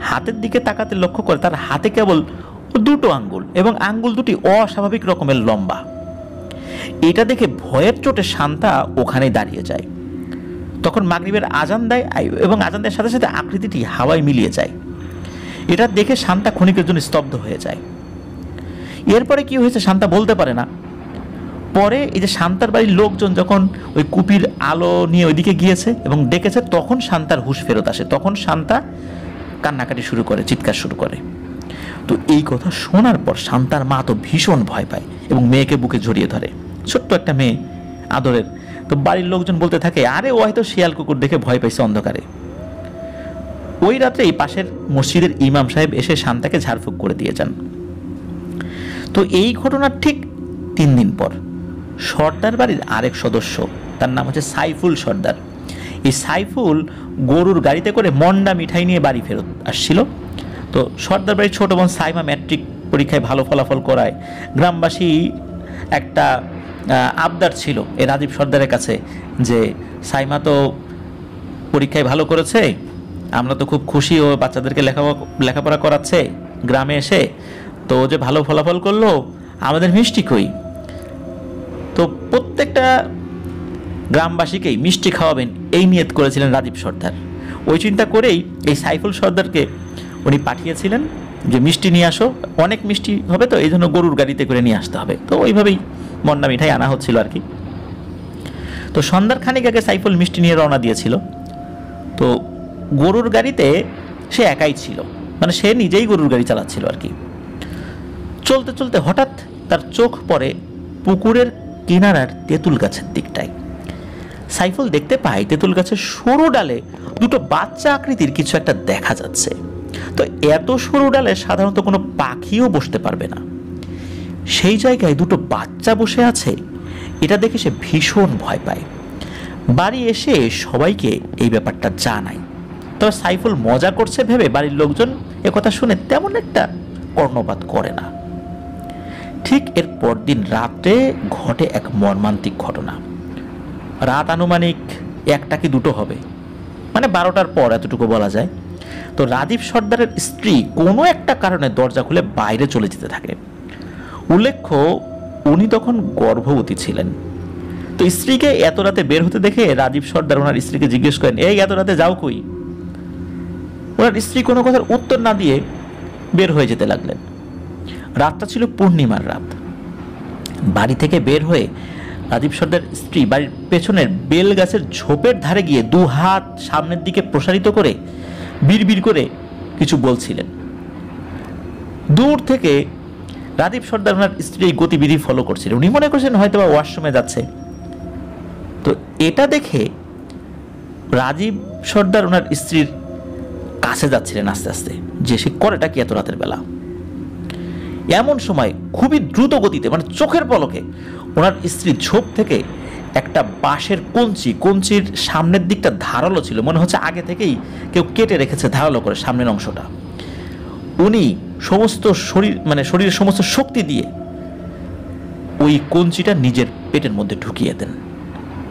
হাতের দিকে তাকাতে লক্ষ্য করে তার হাতে কেবল দুটো আঙ্গুল, এবং আঙ্গুল দুটি অস্বাভাবিক রকমের লম্বা। এটা দেখে ভয়ের চোটে শান্তা ওখানেই দাঁড়িয়ে যায়। তখন মাগরিবের আজান দেয় এবং আজান দেওয়ার সাথে সাথে আকৃতিটি হাওয়ায় মিলিয়ে যায়। এটা দেখে শান্তা ক্ষণিকের জন্য স্তব্ধ হয়ে যায়। এরপরে কি হয়েছে শান্তা বলতে পারে না। পরে এই যে শান্তার বাড়ির লোকজন যখন ওই কুপির আলো নিয়ে ওইদিকে গিয়েছে এবং ডেকেছে, তখন শান্তার হুঁশ ফেরত আসে। তখন শান্তা কান্নাকাটি শুরু করে, চিৎকার শুরু করে। তো এই কথা শোনার পর শান্তার মা তো ভীষণ ভয় পায় এবং মেয়েকে বুকে জড়িয়ে ধরে, ছোট্ট একটা মেয়ে আদরের। তো বাড়ির লোকজন বলতে থাকে, আরে ও হয়তো শিয়াল কুকুর দেখে ভয় পাইছে অন্ধকারে। ওই রাত্রে এই পাশের মসজিদের ইমাম সাহেব এসে শান্তাকে ঝাড়ফুঁক করে দিয়ে যান। তো এই ঘটনার ঠিক 3 দিন পর সর্দার বাড়ির আরেক সদস্য, তার নাম হচ্ছে সাইফুল সর্দার। এই সাইফুল গরুর গাড়িতে করে মন্ডা মিঠাই নিয়ে বাড়ি ফেরত আসছিল। তো সর্দার বাড়ির ছোট বোন সাইমা ম্যাট্রিক পরীক্ষায় ভালো ফলাফল করায় গ্রামবাসী একটা আবদার ছিল এই রাজীব সর্দারের কাছে যে সাইমা তো পরীক্ষায় ভালো করেছে, আমরা তো খুব খুশি, ও বাচ্চাদেরকে লেখাপড়া করাচ্ছে গ্রামে এসে, তো যে ভালো ফলাফল করলো, আমাদের মিষ্টি কই। তো প্রত্যেকটা গ্রামবাসীকেই মিষ্টি খাওয়াবেন এই নিয়ত করেছিলেন রাজীব সর্দার। ওই চিন্তা করেই এই সাইফুল সর্দারকে উনি পাঠিয়েছিলেন যে মিষ্টি নিয়ে আসো, অনেক মিষ্টি হবে তো এই জন্য গরুর গাড়িতে করে নিয়ে আসতে হবে। তো ওইভাবেই মন্ডা মিঠাই আনা হচ্ছিল আর কি। তো সন্ধ্যার খানিক আগে সাইফুল মিষ্টি নিয়ে রওনা দিয়েছিল। তো গরুর গাড়িতে সে একাই ছিল, মানে সে নিজেই গরুর গাড়ি চালাচ্ছিল আর কি। চলতে চলতে হঠাৎ তার চোখ পড়ে পুকুরের কিনারার তেঁতুল গাছের দিকটায়। সাইফুল দেখতে পায় তেঁতুল গাছের সরু ডালে দুটো বাচ্চা আকৃতির কিছু একটা দেখা যাচ্ছে। তো এত সরু ডালে সাধারণত কোনো পাখিও বসতে পারবে না, সেই জায়গায় দুটো বাচ্চা বসে আছে। এটা দেখে সে ভীষণ ভয় পায়। বাড়ি এসে সবাইকে এই ব্যাপারটা জানায়। তবে সাইফুল মজা করছে ভেবে বাড়ির লোকজন একথা শুনে তেমন একটা কর্ণপাত করে না। ঠিক এর পরদিন রাতে ঘটে এক মর্মান্তিক ঘটনা। রাত আনুমানিক 1টা কি 2টো হবে, মানে 12টার পর এতটুকু বলা যায়। তো রাজীব সর্দারের স্ত্রী কোনো একটা কারণে দরজা খুলে বাইরে চলে যেতে থাকে। উল্লেখ্য উনি তখন গর্ভবতী ছিলেন। তো স্ত্রীকে এত রাতে বের হতে দেখে রাজীব সর্দার ওনার স্ত্রীকে জিজ্ঞেস করেন, এই এত রাতে যাও কই? ওনার স্ত্রী কোনো কথার উত্তর না দিয়ে বের হয়ে যেতে লাগলেন। রাতটা ছিল পূর্ণিমার রাত। বাড়ি থেকে বের হয়ে রাজীব সর্দার স্ত্রী বাড়ির পেছনের বেল গাছের ঝোপের ধারে গিয়ে 2 হাত সামনের দিকে প্রসারিত করে বিড়বিড় করে কিছু বলছিলেন। দূর থেকে রাজীব সর্দার ওনার স্ত্রী এই গতিবিধি ফলো করছিলেন। উনি মনে করছেন হয়তো বা ওয়াশরুমে যাচ্ছে। তো এটা দেখে রাজীব সর্দার ওনার স্ত্রীর কাছে যাচ্ছিলেন আস্তে আস্তে, যে সে করেটা কি এত রাতের বেলা। এমন সময় খুবই দ্রুত গতিতে, মানে চোখের পলকে, ওনার স্ত্রী ঝোপ থেকে একটা বাঁশের কঞ্চির সামনের দিকটা ধারালো ছিল, মনে হচ্ছে আগে থেকেই কেউ কেটে রেখেছে ধারালো করে সামনের অংশটা। উনি সমস্ত শরীরের সমস্ত শক্তি দিয়ে ওই কঞ্চিটা নিজের পেটের মধ্যে ঢুকিয়ে দেন,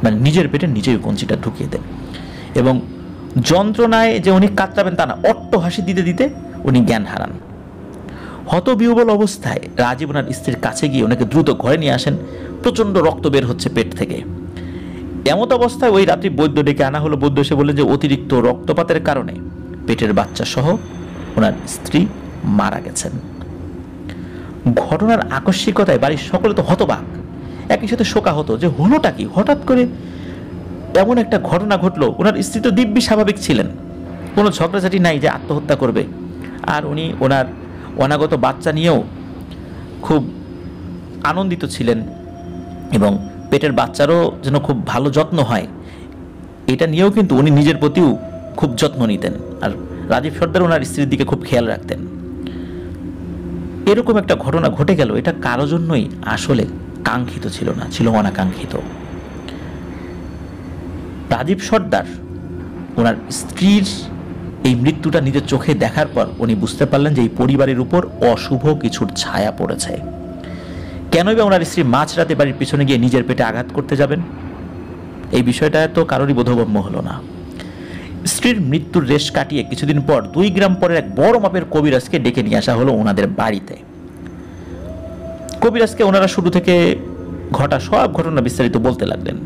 মানে নিজের পেটে নিজেই কঞ্চিটা ঢুকিয়ে দেন। এবং যন্ত্রণায় যে উনি কাতরাবেন তা না, অট্ট হাসি দিতে দিতে উনি জ্ঞান হারান। হতবিহ্বল অবস্থায় রাজীব ওনার স্ত্রীর কাছে গিয়ে ওনাকে দ্রুত ঘরে নিয়ে আসেন। প্রচণ্ড রক্ত বের হচ্ছে পেট থেকে। এমত অবস্থায় ওই রাত্রি বৈদ্য ডেকে আনা হলো। বৈদ্য এসে বললেন যে অতিরিক্ত রক্তপাতের কারণে পেটের বাচ্চা সহ ওনার স্ত্রী মারা গেছেন। ঘটনার আকস্মিকতায় বাড়ির সকলে তো হতবাক, একই সাথে শোকাহত যে হলোটা কি, হঠাৎ করে এমন একটা ঘটনা ঘটলো। ওনার স্ত্রী তো দিব্যি স্বাভাবিক ছিলেন, কোনো ঝগড়াঝাটি নাই যে আত্মহত্যা করবে। আর উনি ওনার অনাগত বাচ্চা নিয়েও খুব আনন্দিত ছিলেন এবং পেটের বাচ্চারও যেন খুব ভালো যত্ন হয় এটা নিয়েও কিন্তু উনি নিজের প্রতিও খুব যত্ন নিতেন। আর রাজীব সর্দার ওনার স্ত্রীর দিকে খুব খেয়াল রাখতেন। এরকম একটা ঘটনা ঘটে গেল, এটা কারো জন্যই আসলে কাঙ্ক্ষিত ছিল না, ছিল অনাকাঙ্ক্ষিত। রাজীব সর্দার ওনার স্ত্রীর এই মৃত্যুটা নিজের চোখে দেখার পর উনি বুঝতে পারলেন যে এই পরিবারের উপর অশুভ কিছুর ছায়া পড়েছে। কেনই বা ওনার স্ত্রী মাঝরাতে বাড়ির পিছনে গিয়ে নিজের পেটে আঘাত করতে যাবেন, এই বিষয়টা তো কারোরই বোধগম্য হলো না। স্ত্রীর মৃত্যুর রেশ কাটিয়ে কিছুদিন পর 2 গ্রাম পরের এক বড় মাপের কবিরাজকে ডেকে নিয়ে আসা হলো ওনাদের বাড়িতে। কবিরাজকে ওনারা শুরু থেকে ঘটা সব ঘটনা বিস্তারিত বলতে লাগলেন।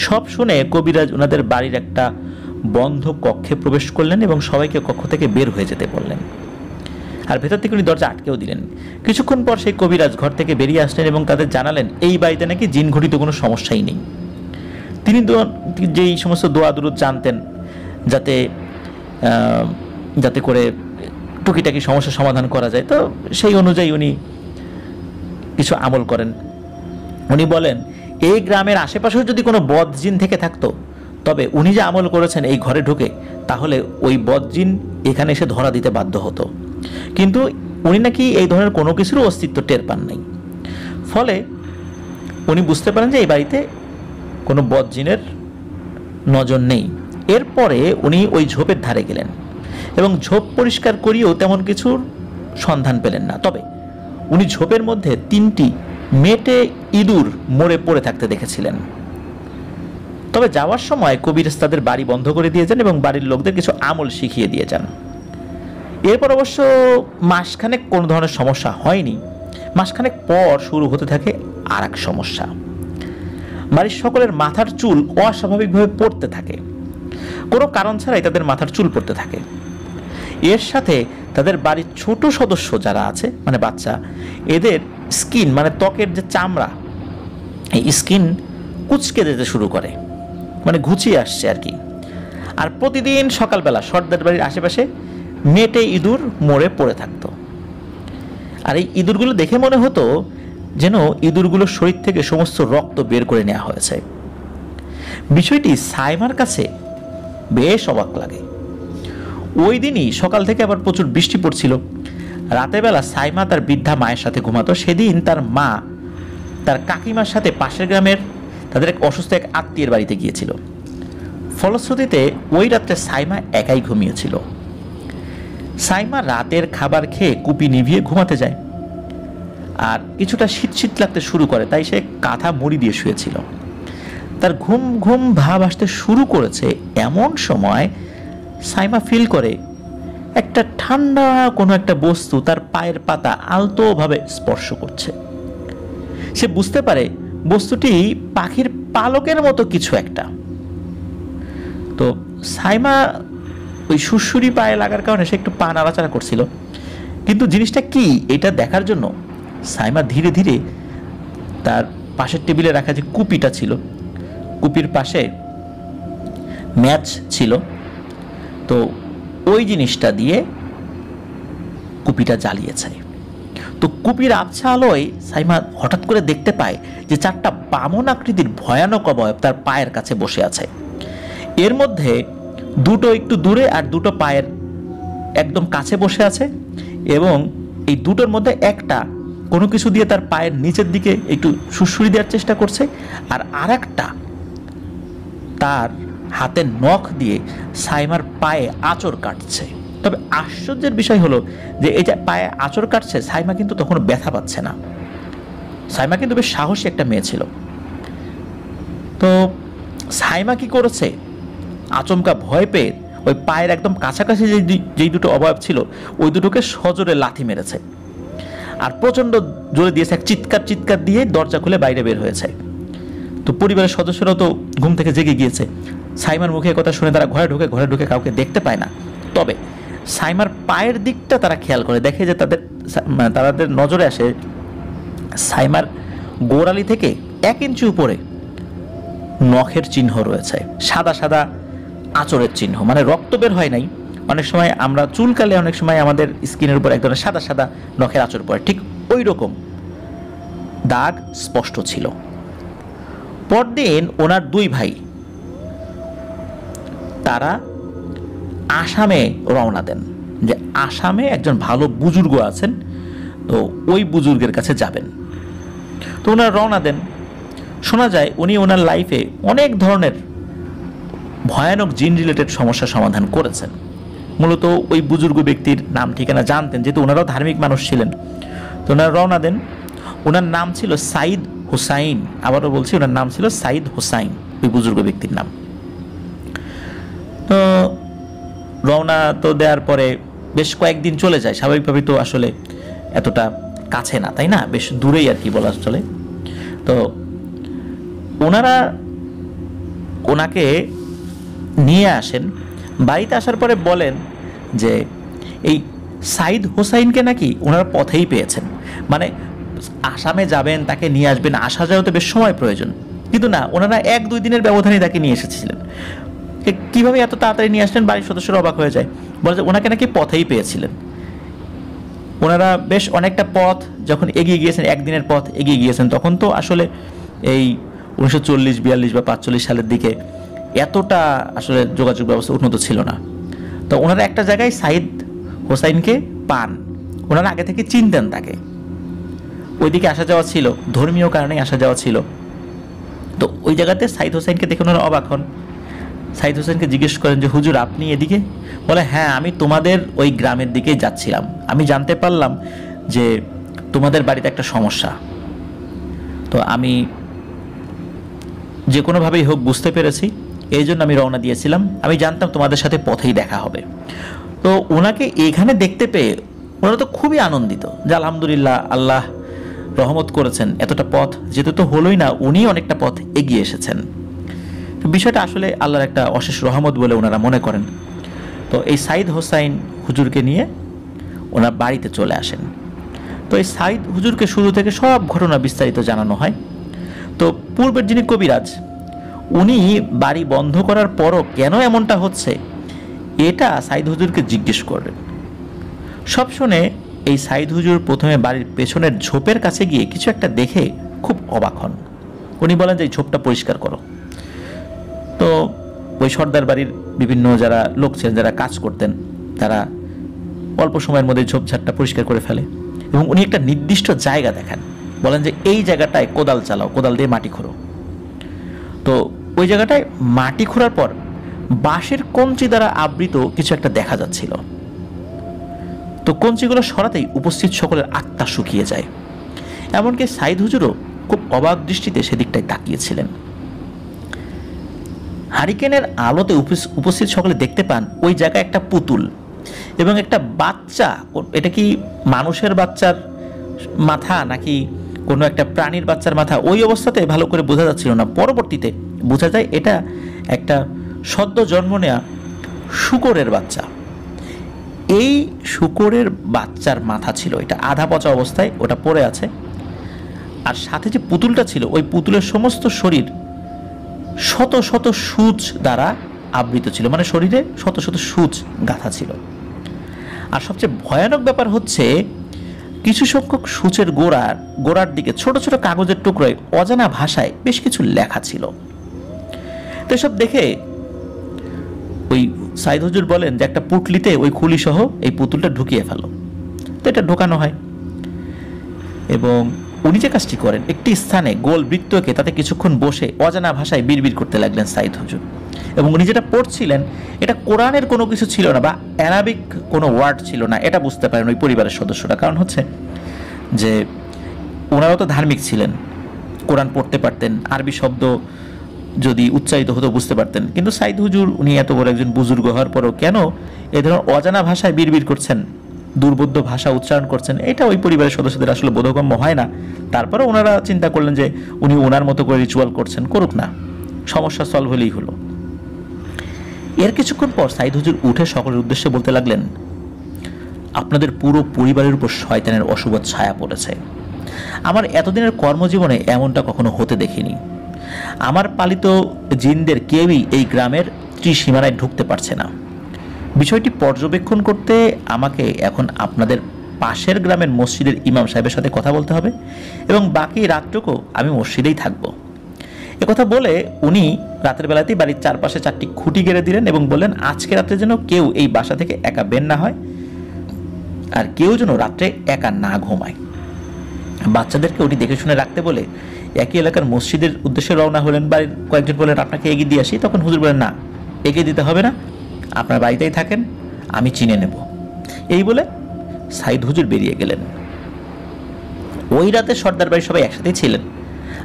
সব শুনে কবিরাজ ওনাদের বাড়ির একটা বন্ধ কক্ষে প্রবেশ করলেন এবং সবাইকে কক্ষ থেকে বের হয়ে যেতে বললেন, আর ভেতর থেকে উনি দরজা আটকেও দিলেন। কিছুক্ষণ পর সেই কবিরাজ ঘর থেকে বেরিয়ে আসলেন এবং তাদের জানালেন এই বাড়িতে নাকি জিন ঘটিত কোনো সমস্যাই নেই। তিনি যেই সমস্ত দোয়া দুরুদ জানতেন যাতে যাতে করে টুকিটাকি সমস্যার সমাধান করা যায়, তো সেই অনুযায়ী উনি কিছু আমল করেন। উনি বলেন এই গ্রামের আশেপাশেও যদি কোনো বদজিন থেকে থাকতো, তবে উনি যে আমল করেছেন এই ঘরে ঢুকে, তাহলে ওই বদজিন এখানে এসে ধরা দিতে বাধ্য হতো। কিন্তু উনি নাকি এই ধরনের কোনো কিছুর অস্তিত্ব টের পান নাই। ফলে উনি বুঝতে পারেন যে এই বাড়িতে কোনো বদজিনের নজর নেই। এরপরে উনি ওই ঝোপের ধারে গেলেন এবং ঝোপ পরিষ্কার করিয়েও তেমন কিছুর সন্ধান পেলেন না। তবে উনি ঝোপের মধ্যে 3টি মেটে ইঁদুর মরে পড়ে থাকতে দেখেছিলেন। তবে যাওয়ার সময় কবিরাজ তাদের বাড়ি বন্ধ করে দিয়ে যান এবং বাড়ির লোকদের কিছু আমল শিখিয়ে দিয়ে যান। এরপর অবশ্য মাসখানেক কোনো ধরনের সমস্যা হয়নি। মাসখানেক পর শুরু হতে থাকে আর এক সমস্যা। বাড়ির সকলের মাথার চুল অস্বাভাবিকভাবে পড়তে থাকে, কোনো কারণ ছাড়াই তাদের মাথার চুল পড়তে থাকে। এর সাথে তাদের বাড়ির ছোট সদস্য যারা আছে, মানে বাচ্চা, এদের স্কিন মানে ত্বকের যে চামড়া, এই স্কিন কুচকে যেতে শুরু করে, মানে ঘুচিয়ে আসছে আর কি। আর প্রতিদিন সকালবেলা সর্দার বাড়ির আশেপাশে মেটে ইঁদুর মরে পড়ে থাকতো। আর এই ইঁদুরগুলো দেখে মনে হতো যেন ইঁদুরগুলোর শরীর থেকে সমস্ত রক্ত বের করে নেওয়া হয়েছে। বিষয়টি সাইমার কাছে বেশ অবাক লাগে। ওই দিনই সকাল থেকে আবার প্রচুর বৃষ্টি পড়ছিল। রাতের বেলা সাইমা তার বৃদ্ধা মায়ের সাথে ঘুমাতো। সেদিন তার মা তার কাকিমার সাথে পাশের গ্রামের তাদের এক অসুস্থ এক আত্মীয়ের বাড়িতে গিয়েছিল। ফলশ্রুতিতে ওই রাত্রে সাইমা একাই ঘুমিয়েছিল। সাইমা রাতের খাবার খেয়ে কুপি নিভিয়ে ঘুমাতে যায়, আর কিছুটা শীত শীত লাগতে শুরু করে, তাই সে কাঁথা মুড়ি দিয়ে শুয়েছিল। তার ঘুম ঘুম ভাব আসতে শুরু করেছে। এমন সময় সাইমা ফিল করে একটা ঠান্ডা কোনো একটা বস্তু তার পায়ের পাতা আলতোভাবে স্পর্শ করছে। সে বুঝতে পারে বস্তুটি পাখির পালকের মতো কিছু একটা। তো সাইমা ওই সুরসুরি পায়ে লাগার কারণে সে একটু পা নাড়াচাড়া করছিল, কিন্তু জিনিসটা কি এটা দেখার জন্য সাইমা ধীরে ধীরে তার পাশের টেবিলে রাখা যে কুপিটা ছিল, কুপির পাশে ম্যাচ ছিল, তো ওই জিনিসটা দিয়ে কুপিটা জ্বালিয়েছে। তো কুপির আবছা আলোয় সাইমা হঠাৎ করে দেখতে পায় যে 4টা বামন আকৃতির ভয়ানক অবয়ব তার পায়ের কাছে বসে আছে। এর মধ্যে 2টো একটু দূরে আর 2টো পায়ের একদম কাছে বসে আছে, এবং এই 2টোর মধ্যে একটা কোনো কিছু দিয়ে তার পায়ের নিচের দিকে একটু সুরসুরি দেওয়ার চেষ্টা করছে, আর আরেকটা তার হাতের নখ দিয়ে সাইমার পায়ে আঁচড় কাটছে। তবে আশ্চর্যের বিষয় হলো যে এই যে পায়ে আঁচড় কাটছে, সাইমা কিন্তু তখন ব্যথা পাচ্ছে না। সাইমা কিন্তু বেশ সাহসী একটা মেয়ে ছিল। তো সাইমা কি করেছে, আচমকা ভয় পেয়ে ওই পায়ের একদম কাছাকাছি যেই 2টো অবয়ব ছিল ওই 2টোকে সজোরে লাথি মেরেছে, আর প্রচণ্ড জোরে দিয়েছে। এক চিৎকার দিয়ে দরজা খুলে বাইরে বের হয়েছে। তো পরিবারের সদস্যরাও তো ঘুম থেকে জেগে গিয়েছে। সাইমার মুখে কথা শুনে তারা ঘরে ঢুকে কাউকে দেখতে পায় না। তবে সাইমার পায়ের দিকটা তারা খেয়াল করে, দেখে যে তাদের নজরে আসে সাইমার গোড়ালি থেকে 1 ইঞ্চি উপরে নখের চিহ্ন রয়েছে, সাদা সাদা আঁচড়ের চিহ্ন, মানে রক্ত বের হয় নাই। অনেক সময় আমরা চুলকালে অনেক সময় আমাদের স্কিনের উপর এক ধরনের সাদা সাদা নখের আঁচড় পড়ে, ঠিক ওই রকম দাগ স্পষ্ট ছিল। পরদিন ওনার 2 ভাই তারা আসামে রওনা দেন, যে আসামে একজন ভালো বুজুর্গ আছেন, তো ওই বুজুর্গের কাছে যাবেন। তো ওনারা রওনা দেন। শোনা যায় উনি ওনার লাইফে অনেক ধরনের ভয়ানক জিন রিলেটেড সমস্যার সমাধান করেছেন। মূলত ওই বুজুর্গ ব্যক্তির নাম ঠিকানা জানতেন, যেহেতু ওনারাও ধার্মিক মানুষ ছিলেন। তো ওনারা রওনা দেন। ওনার নাম ছিল সাইদ হুসাইন। আবারও বলছি, ওনার নাম ছিল সাইদ হুসাইন, ওই বুজুর্গ ব্যক্তির নাম। তো রওনা তো দেওয়ার পরে বেশ কয়েকদিন চলে যায়। স্বাভাবিকভাবেই তো আসলে এতটা কাছে না, তাই না, বেশ দূরেই আর কি বলা চলে। তো ওনারা ওনাকে নিয়ে আসেন। বাড়িতে আসার পরে বলেন যে এই সাইদ হোসাইনকে নাকি ওনারা পথেই পেয়েছেন, মানে আসামে যাবেন, তাকে নিয়ে আসবেন, আসা যাওয়াতে বেশ সময় প্রয়োজন, কিন্তু না, ওনারা 1-2 দিনের ব্যবধানে তাকে নিয়ে এসেছিলেন। কীভাবে এত তাড়াতাড়ি নিয়ে আসলেন, বাড়ির সদস্যরা অবাক হয়ে যায়। বলে যে ওনাকে নাকি পথেই পেয়েছিলেন। ওনারা বেশ অনেকটা পথ যখন এগিয়ে গিয়েছেন, একদিনের পথ এগিয়ে গিয়েছেন, তখন তো আসলে এই 1940, 42 বা 45 সালের দিকে এতটা আসলে যোগাযোগ ব্যবস্থা উন্নত ছিল না। তো ওনারা একটা জায়গায় সাইদ হোসাইনকে পান, ওনারা আগে থেকে চিনতেন তাকে, ওইদিকে আসা যাওয়া ছিল, ধর্মীয় কারণেই আসা যাওয়া ছিল। তো ওই জায়গাতে সাইদ হোসাইনকে দেখে ওনারা অবাক হন। সাইদ হোসেনকে জিজ্ঞেস করেন যে হুজুর আপনি এদিকে? বলে হ্যাঁ, আমি তোমাদের ওই গ্রামের দিকেই যাচ্ছিলাম, আমি জানতে পারলাম যে তোমাদের বাড়িতে একটা সমস্যা, তো আমি যে কোনোভাবেই হোক বুঝতে পেরেছি, এই জন্য আমি রওনা দিয়েছিলাম, আমি জানতাম তোমাদের সাথে পথেই দেখা হবে। তো ওনাকে এখানে দেখতে পেয়ে ওনারা তো খুবই আনন্দিত যে আলহামদুলিল্লাহ, আল্লাহ রহমত করেছেন, এতটা পথ যেতে তো হলোই না, উনি অনেকটা পথ এগিয়ে এসেছেন। বিষয়টা আসলে আল্লাহর একটা অশেষ রহমত বলে ওনারা মনে করেন। তো এই সাইদ হোসাইন হুজুরকে নিয়ে ওনার বাড়িতে চলে আসেন। তো এই সাইদ হুজুরকে শুরু থেকে সব ঘটনা বিস্তারিত জানানো হয়। তো পূর্বের যিনি কবিরাজ, উনি বাড়ি বন্ধ করার পরও কেন এমনটা হচ্ছে এটা সাইদ হুজুরকে জিজ্ঞেস করলেন। সব শুনে এই সাইদ হুজুর প্রথমে বাড়ির পেছনের ঝোপের কাছে গিয়ে কিছু একটা দেখে খুব অবাক হন। উনি বলেন যে এই ঝোপটা পরিষ্কার করো। তো ওই সর্দার বাড়ির বিভিন্ন যারা লোক ছিলেন, যারা কাজ করতেন, তারা অল্প সময়ের মধ্যে ঝোপঝাড়টা পরিষ্কার করে ফেলে এবং উনি একটা নির্দিষ্ট জায়গা দেখান, বলেন যে এই জায়গাটায় কোদাল চালাও, কোদাল দিয়ে মাটি খোঁড়ো। তো ওই জায়গাটায় মাটি খোঁড়ার পর বাঁশের কঞ্চি দ্বারা আবৃত কিছু একটা দেখা যাচ্ছিল। তো কঞ্চিগুলো সরাতেই উপস্থিত সকলের আত্মা শুকিয়ে যায়। এমনকি সাইদ হুজুরও খুব অবাক দৃষ্টিতে সেদিকটায় তাকিয়েছিলেন। হারিকেনের আলোতে উপস্থিত সকলে দেখতে পান ওই জায়গায় একটা পুতুল এবং একটা বাচ্চা। এটা কি মানুষের বাচ্চার মাথা নাকি কোনো একটা প্রাণীর বাচ্চার মাথা, ওই অবস্থাতে ভালো করে বোঝা যাচ্ছিল না। পরবর্তীতে বোঝা যায় এটা একটা সদ্য জন্ম নেওয়া শূকরের বাচ্চা। এই শূকরের বাচ্চার মাথা ছিল, এটা আধা পচা অবস্থায় ওটা পড়ে আছে। আর সাথে যে পুতুলটা ছিল, ওই পুতুলের সমস্ত শরীর শত শত সূচ দ্বারা আবৃত ছিল, মানে শরীরে শত শত সূচ গাঁথা ছিল। আর সবচেয়ে ভয়ানক ব্যাপার হচ্ছে কিছু সংখ্যক সূচের গোড়ার দিকে ছোট ছোট কাগজের টুকরোয় অজানা ভাষায় বেশ কিছু লেখা ছিল। তো এসব দেখে ওই সাইদ হুজুর বলেন যে একটা পুটলিতে ওই খুলি সহ এই পুতুলটা ঢুকিয়ে ফেলো। তো এটা ঢোকানো হয় এবং উনি যে কাজটি করেন, একটি স্থানে গোল বৃত্ত এঁকে তাতে কিছুক্ষণ বসে অজানা ভাষায় বিড়বিড় করতে লাগলেন সাইদ হুজুর। এবং উনি যেটা পড়ছিলেন এটা কোরআনের কোনো কিছু ছিল না বা অ্যারাবিক কোনো ওয়ার্ড ছিল না, এটা বুঝতে পারেন ওই পরিবারের সদস্যরা। কারণ হচ্ছে যে ওনারাও তো ধার্মিক ছিলেন, কোরআন পড়তে পারতেন, আরবি শব্দ যদি উচ্চারিত হতো বুঝতে পারতেন। কিন্তু সাইদ হুজুর উনি এত বড় একজন বুজুর্গ হওয়ার পরও কেন এ ধরনের অজানা ভাষায় বিড়বিড় করছেন, দুর্বোধ্য ভাষা উচ্চারণ করছেন, এটা ওই পরিবারের সদস্যদের আসলে বোধগম্য হয় না। তারপরে ওনারা চিন্তা করলেন যে উনি ওনার মতো করে রিচুয়াল করছেন, করুক না, সমস্যা সলভ হলেই হলো। এর কিছুক্ষণ পর সাইদ হুজুর উঠে সকলের উদ্দেশ্যে বলতে লাগলেন, আপনাদের পুরো পরিবারের উপর শয়তানের অশুভ ছায়া পড়েছে। আমার এতদিনের কর্মজীবনে এমনটা কখনো হতে দেখিনি। আমার পালিত জিনদের কেউই এই গ্রামের ত্রিসীমানায় ঢুকতে পারছে না। বিষয়টি পর্যবেক্ষণ করতে আমাকে এখন আপনাদের পাশের গ্রামের মসজিদের ইমাম সাহেবের সাথে কথা বলতে হবে এবং বাকি রাতটুকু আমি মসজিদেই থাকবো। একথা বলে উনি রাতের বেলাতেই বাড়ির চারপাশে 4টি খুঁটি গেড়ে দিলেন এবং বললেন আজকে রাত্রে যেন কেউ এই বাসা থেকে একা বের না হয় আর কেউ যেন রাত্রে একা না ঘুমায়। বাচ্চাদেরকে উনি দেখে শুনে রাখতে বলে একই এলাকার মসজিদের উদ্দেশ্যে রওনা হলেন। বাড়ির কয়েকজন বললেন আপনাকে এগিয়ে দিয়ে আসি। তখন হুজুর বলেন না, এগিয়ে দিতে হবে না, আপনার বাড়িতেই থাকেন, আমি চিনে নেব। এই বলে সাইদ হুজুর বেরিয়ে গেলেন। ওই রাতে সর্দার বাড়ির সবাই একসাথেই ছিলেন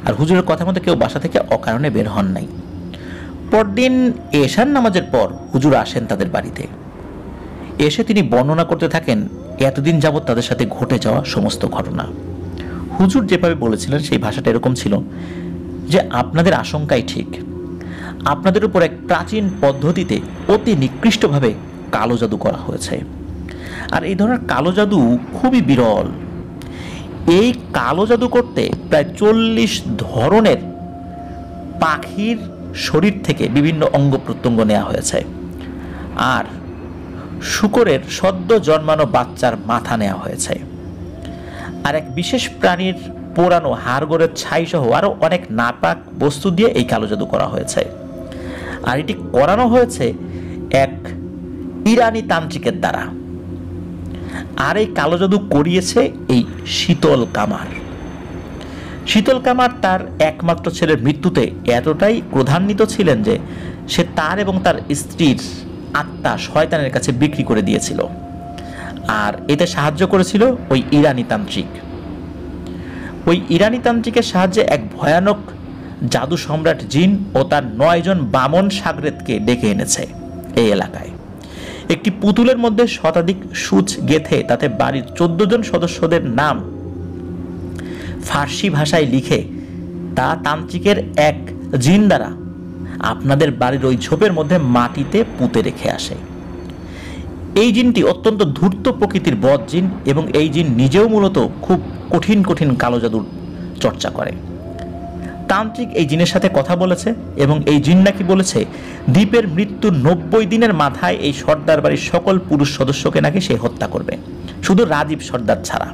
আর হুজুরের কথা মতো কেউ বাসা থেকে অকারণে বের হন নাই। পরদিন এশার নামাজের পর হুজুর আসেন তাদের বাড়িতে। এসে তিনি বর্ণনা করতে থাকেন এতদিন যাবৎ তাদের সাথে ঘটে যাওয়া সমস্ত ঘটনা। হুজুর যেভাবে বলেছিলেন সেই ভাষাটা এরকম ছিল যে আপনাদের আশঙ্কাই ঠিক, আপনাদের উপর এক প্রাচীন পদ্ধতিতে অতি নিকৃষ্টভাবে কালো জাদু করা হয়েছে। আর এই ধরনের কালো জাদু খুবই বিরল। এই কালো জাদু করতে প্রায় 40 ধরনের পাখির শরীর থেকে বিভিন্ন অঙ্গ প্রত্যঙ্গ নেওয়া হয়েছে, আর শূকরের সদ্য জন্মানো বাচ্চার মাথা নেওয়া হয়েছে, আর এক বিশেষ প্রাণীর পোড়ানো হাড়গোড়ের ছাই সহ আরও অনেক নাপাক বস্তু দিয়ে এই কালো জাদু করা হয়েছে। আর এটি করানো হয়েছে এক ইরানি তান্ত্রিকের দ্বারা। আর এই কালো জাদু করিয়েছে এই শীতল কামার। শীতল কামার তার একমাত্র ছেলের মৃত্যুতে এতটাই ক্রোধান্বিত ছিলেন যে সে তার এবং তার স্ত্রীর আত্মা শয়তানের কাছে বিক্রি করে দিয়েছিল। আর এতে সাহায্য করেছিল ওই ইরানি তান্ত্রিক। ওই ইরানি তান্ত্রিকের সাহায্যে এক ভয়ানক জাদু সম্রাট জিন ও তার 9 জন বামন সাগরেদকে ডেকে এনেছে এই এলাকায়। একটি পুতুলের মধ্যে শতাধিক সূচ গেথে তাতে বাড়ির 14 জন সদস্যদের নাম ফার্সি ভাষায় লিখে তা তান্ত্রিকের এক জিন দ্বারা আপনাদের বাড়ির ওই ঝোপের মধ্যে মাটিতে পুঁতে রেখে আসে। এই জিনটি অত্যন্ত ধূর্ত প্রকৃতির বদ জিন এবং এই জিন নিজেও মূলত খুব কঠিন কঠিন কালো জাদুর চর্চা করে। তান্ত্রিক এই জিনের সাথে কথা বলেছে এবং এই জিন নাকি বলেছে দ্বীপের মৃত্যুর 90 দিনের মাথায় এই সর্দার বাড়ির সকল পুরুষ সদস্যকে নাকি সে হত্যা করবে, শুধু রাজীব সর্দার ছাড়া।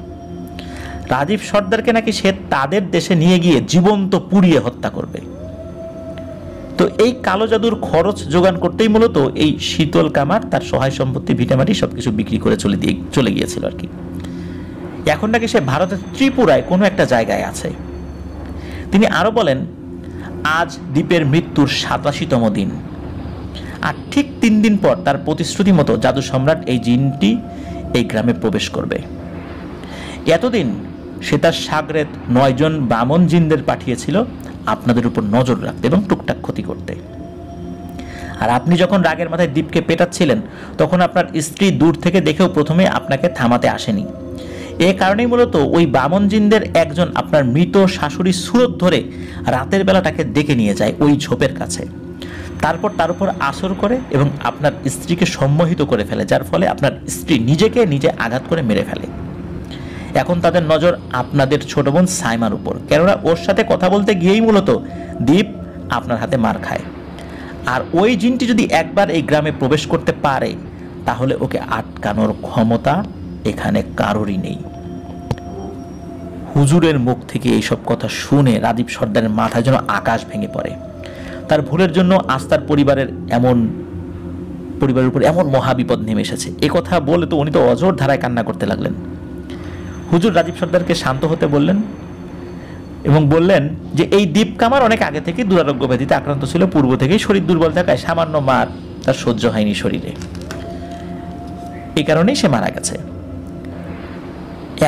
রাজীব সর্দারকে নাকি সে তাদের দেশে নিয়ে গিয়ে জীবন্ত পুড়িয়ে হত্যা করবে। তো এই কালো জাদুর খরচ যোগান করতেই মূলত এই শীতল কামার তার সহায় সম্পত্তি ভিটামাটি সবকিছু বিক্রি করে চলে গিয়েছিল আর কি। এখন নাকি সে ভারতের ত্রিপুরায় কোনো একটা জায়গায় আছে। তিনি আরো বলেন, আজ দ্বীপের মৃত্যুর 87তম দিন, আর ঠিক 3 দিন পর তার প্রতিশ্রুতি মতো জাদু সম্রাট এই জিনটি এই গ্রামে প্রবেশ করবে। এতদিন সে তার সাগরেদ 9 জন বামন জিনদের পাঠিয়েছিল আপনাদের উপর নজর রাখতে এবং টুকটাক ক্ষতি করতে। আর আপনি যখন রাগের মাথায় দ্বীপকে পেটাচ্ছিলেন তখন আপনার স্ত্রী দূর থেকে দেখেও প্রথমে আপনাকে থামাতে আসেনি। এ কারণেই মূলত ওই বামন জিনদের একজন আপনার মৃত শাশুড়ির সুরত ধরে রাতের বেলাটাকে ডেকে নিয়ে যায় ওই ঝোপের কাছে, তারপর তার উপর আসর করে এবং আপনার স্ত্রীকে সম্মোহিত করে ফেলে, যার ফলে আপনার স্ত্রী নিজেকে নিজে আঘাত করে মেরে ফেলে। এখন তাদের নজর আপনাদের ছোট বোন সাইমার উপর, কেননা ওর সাথে কথা বলতে গিয়েই মূলত দ্বীপ আপনার হাতে মার খায়। আর ওই জিনটি যদি একবার এই গ্রামে প্রবেশ করতে পারে তাহলে ওকে আটকানোর ক্ষমতা এখানে কারোরই নেই। হুজুরের মুখ থেকে এইসব কথা শুনে রাজীব সর্দারের মাথায় যেন আকাশ ভেঙে পড়ে। তার ভুলের জন্য আজ তার পরিবারের উপর এমন মহাবিপদ নেমে এসেছে। এ কথা বলে তো উনি তো অজর ধারায় কান্না করতে লাগলেন। হুজুর রাজীব সর্দারকে শান্ত হতে বললেন এবং বললেন যে এই দ্বীপ কামার অনেক আগে থেকে দুরারোগ্য ব্যাধিতে আক্রান্ত ছিল, পূর্ব থেকেই শরীর দুর্বল থাকায় সামান্য মার তার সহ্য হয়নি শরীরে, এই কারণেই সে মারা গেছে।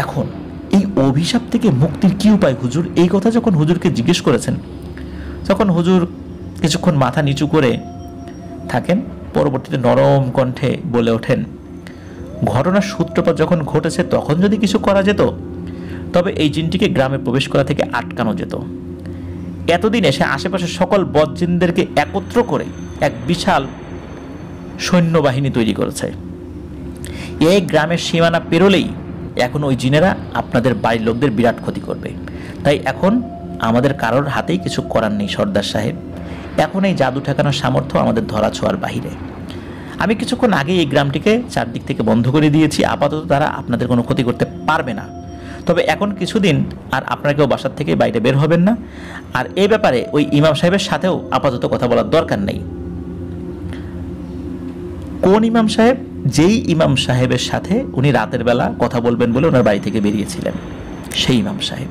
এখন এই অভিশাপ থেকে মুক্তির কি উপায় হুজুর? এই কথা যখন হুজুরকে জিজ্ঞেস করেছেন তখন হুজুর কিছুক্ষণ মাথা নিচু করে থাকেন, পরবর্তীতে নরম কণ্ঠে বলে ওঠেন, ঘটনার সূত্রপাত যখন ঘটেছে তখন যদি কিছু করা যেত তবে এই জিনটিকে গ্রামে প্রবেশ করা থেকে আটকানো যেত। এতদিন এসে আশেপাশের সকল বদজিনদেরকে একত্র করে এক বিশাল সৈন্যবাহিনী তৈরি করেছে। এই গ্রামের সীমানা পেরোলেই এখন ওই জিনেরা আপনাদের বাড়ির লোকদের বিরাট ক্ষতি করবে। তাই এখন আমাদের কারোর হাতেই কিছু করার নেই সর্দার সাহেব। এখন এই জাদু ঠেকানোর সামর্থ্য আমাদের ধরা ছোঁয়ার বাহিরে। আমি কিছুক্ষণ আগে এই গ্রামটিকে চারদিক থেকে বন্ধ করে দিয়েছি, আপাতত তারা আপনাদের কোনো ক্ষতি করতে পারবে না। তবে এখন কিছুদিন আর আপনারা কেউ বাসার থেকে বাইরে বের হবেন না। আর এই ব্যাপারে ওই ইমাম সাহেবের সাথেও আপাতত কথা বলার দরকার নেই। কোন ইমাম সাহেব? যেই ইমাম সাহেবের সাথে উনি রাতের বেলা কথা বলবেন বলে ওনার বাড়ি থেকে বেরিয়েছিলেন, সেই ইমাম সাহেব।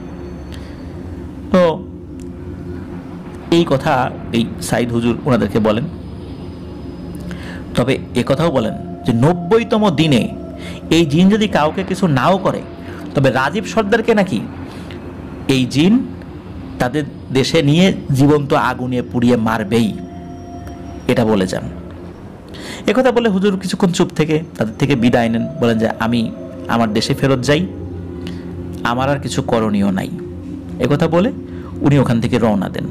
তো এই কথা এই সাইদ হুজুর ওনাদেরকে বলেন। তবে একথাও বলেন যে 90তম দিনে এই জিন যদি কাউকে কিছু নাও করে তবে রাজীব সর্দারকে নাকি এই জিন তাদের দেশে নিয়ে জীবন্ত আগুনে পুড়িয়ে মারবেই, এটা বলে যান। একথা বলে হুজুর কিছুক্ষণ চুপ থেকে তাদের থেকে বিদায় নেন, বলেন যে আমি আমার দেশে ফেরত যাই, আমার আর কিছু করণীয় নাই। একথা বলে উনি ওখান থেকে রওনা দেন।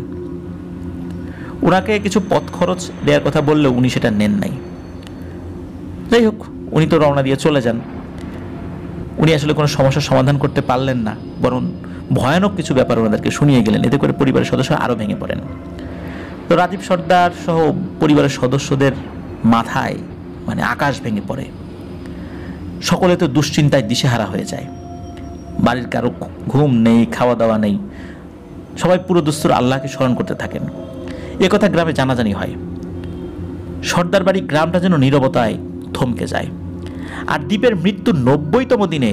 ওনাকে কিছু পথ খরচ দেওয়ার কথা বললেও উনি সেটা নেন নাই। যাই হোক, উনি তো রওনা দিয়ে চলে যান। উনি আসলে কোনো সমস্যার সমাধান করতে পারলেন না, বরং ভয়ানক কিছু ব্যাপার ওনাদেরকে শুনিয়ে গেলেন। এতে করে পরিবারের সদস্য আরও ভেঙে পড়েন। তো রাজীব সর্দার সহ পরিবারের সদস্যদের মাথায় মানে আকাশ ভেঙে পড়ে। সকলে তো দুশ্চিন্তায় দিশেহারা হয়ে যায়। বাড়ির কারো ঘুম নেই, খাওয়া দাওয়া নেই। সবাই পুরো দস্তুর আল্লাহকে স্মরণ করতে থাকেন। একথা গ্রামে জানাজানি হয়। সর্দার বাড়ি গ্রামটা যেন নীরবতায় থমকে যায়। আর দ্বীপের মৃত্যুর 90তম দিনে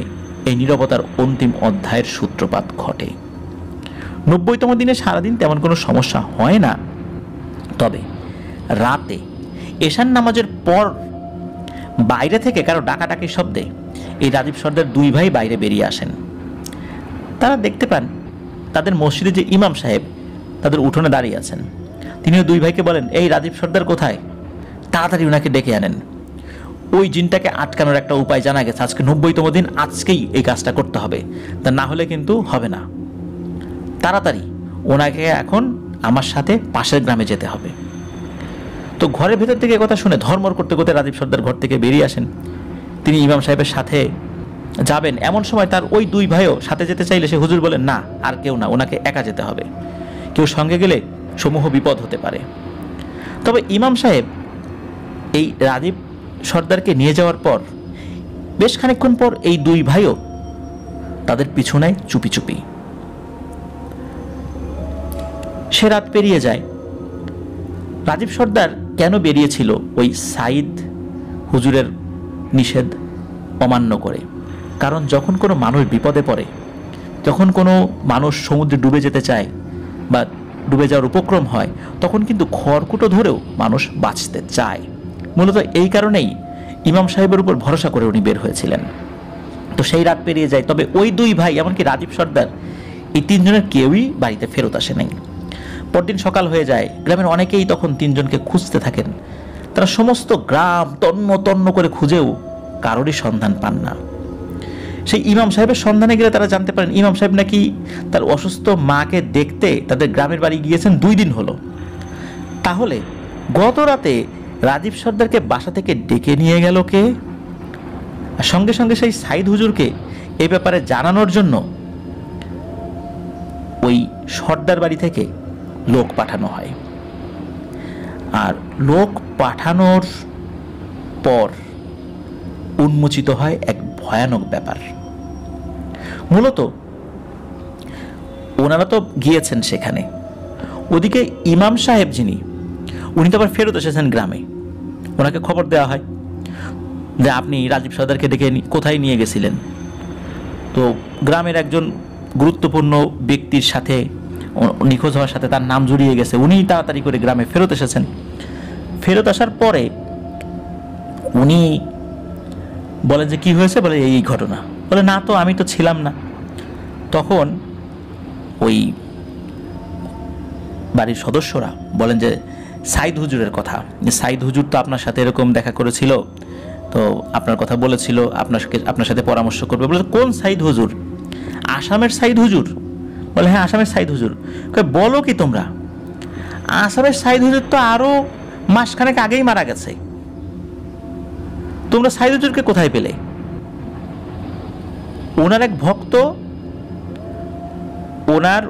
এই নীরবতার অন্তিম অধ্যায়ের সূত্রপাত ঘটে। 90তম দিনে সারাদিন তেমন কোনো সমস্যা হয় না। তবে রাতে এশার নামাজের পর বাইরে থেকে কারো ডাকাডাকির শব্দে এই রাজীব সর্দার দুই ভাই বাইরে বেরিয়ে আসেন। তারা দেখতে পান তাদের মসজিদে যে ইমাম সাহেব তাদের উঠোনে দাঁড়িয়ে আছেন। তিনিও দুই ভাইকে বলেন, এই রাজীব সর্দার কোথায়? তাড়াতাড়ি ওনাকে ডেকে আনেন। ওই জিনটাকে আটকানোর একটা উপায় জানা গেছে। আজকে 90তম দিন, আজকেই এই কাজটা করতে হবে, তা না হলে কিন্তু হবে না। তাড়াতাড়ি ওনাকে এখন আমার সাথে পাশের গ্রামে যেতে হবে। তো ঘরের ভেতর থেকে কথা শুনে ধর্মর করতে করতে রাজীব সর্দার ঘর থেকে বেরিয়ে আসেন। তিনি ইমাম সাহেবের সাথে যাবেন, এমন সময় তার ওই দুই ভাইও সাথে যেতে চাইলে সে হুজুর বলেন, না, আর কেউ না, ওনাকে একা যেতে হবে। কেউ সঙ্গে গেলে সমূহ বিপদ হতে পারে। তবে ইমাম সাহেব এই রাজীব সর্দারকে নিয়ে যাওয়ার পর বেশ খানিকক্ষণ পর এই দুই ভাইও তাদের পিছু নেয় চুপি চুপি। সে রাত পেরিয়ে যায়। রাজীব সর্দার কেন বেরিয়েছিল ওই সাইদ হুজুরের নিষেধ অমান্য করে? কারণ যখন কোনো মানুষ বিপদে পড়ে, যখন কোনো মানুষ সমুদ্রে ডুবে যেতে চায় বা ডুবে যাওয়ার উপক্রম হয়, তখন কিন্তু খড়কুটো ধরেও মানুষ বাঁচতে চায়। মূলত এই কারণেই ইমাম সাহেবের উপর ভরসা করে উনি বের হয়েছিলেন। তো সেই রাত পেরিয়ে যায়। তবে ওই দুই ভাই, এমনকি রাজীব সর্দার, এই তিনজনের কেউই বাড়িতে ফেরত আসে নাই। পরদিন সকাল হয়ে যায়। গ্রামের অনেকেই তখন তিনজনকে খুঁজতে থাকেন। তারা সমস্ত গ্রাম তন্ন তন্ন করে খুঁজেও কারোরই সন্ধান পান না। সেই ইমাম সাহেবের সন্ধানে গেলে তারা জানতে পারেন ইমাম সাহেব নাকি তার অসুস্থ মাকে দেখতে তাদের গ্রামের বাড়ি গিয়েছেন 2 দিন হলো। তাহলে গত রাতে রাজীব সর্দারকে বাসা থেকে ডেকে নিয়ে গেল কে? আর সঙ্গে সঙ্গে সেই সাইদ হুজুরকে এই ব্যাপারে জানানোর জন্য ওই সর্দার বাড়ি থেকে লোক পাঠানো হয়। আর লোক পাঠানোর পর উন্মোচিত হয় এক ভয়ানক ব্যাপার। মূলত ওনারা তো গিয়েছেন সেখানে, ওদিকে ইমাম সাহেব যিনি, উনি তো আবার ফেরত এসেছেন গ্রামে। ওনাকে খবর দেওয়া হয় যে আপনি রাজীব সর্দারকে ডেকে কোথায় নিয়ে গেছিলেন। তো গ্রামের একজন গুরুত্বপূর্ণ ব্যক্তির সাথে নিখোঁজ হওয়ার সাথে তার নাম জড়িয়ে গেছে। উনি তাড়াতাড়ি করে গ্রামে ফেরত এসেছেন। ফেরত আসার পরে উনি বলেন যে কি হয়েছে, বলে এই ঘটনা। বলে না তো, আমি তো ছিলাম না। তখন ওই বাড়ির সদস্যরা বলেন যে সাইদ হুজুরের কথা, যে সাইদ হুজুর তো আপনার সাথে এরকম দেখা করেছিল, তো আপনার কথা বলেছিল আপনার সাথে পরামর্শ করবে। বলে কোন সাইদ হুজুর? আসামের সাইদ হুজুর? বলে হ্যাঁ, আসামের সাইদ হুজুর। বলো কি তোমরা? আসামের সাইদ হুজুর তো আরো মাসখানেক আগেই মারা গেছে। তোমরা সাইদ হুজুরকে কোথায় পেলে? ওনার এক ভক্ত ওনার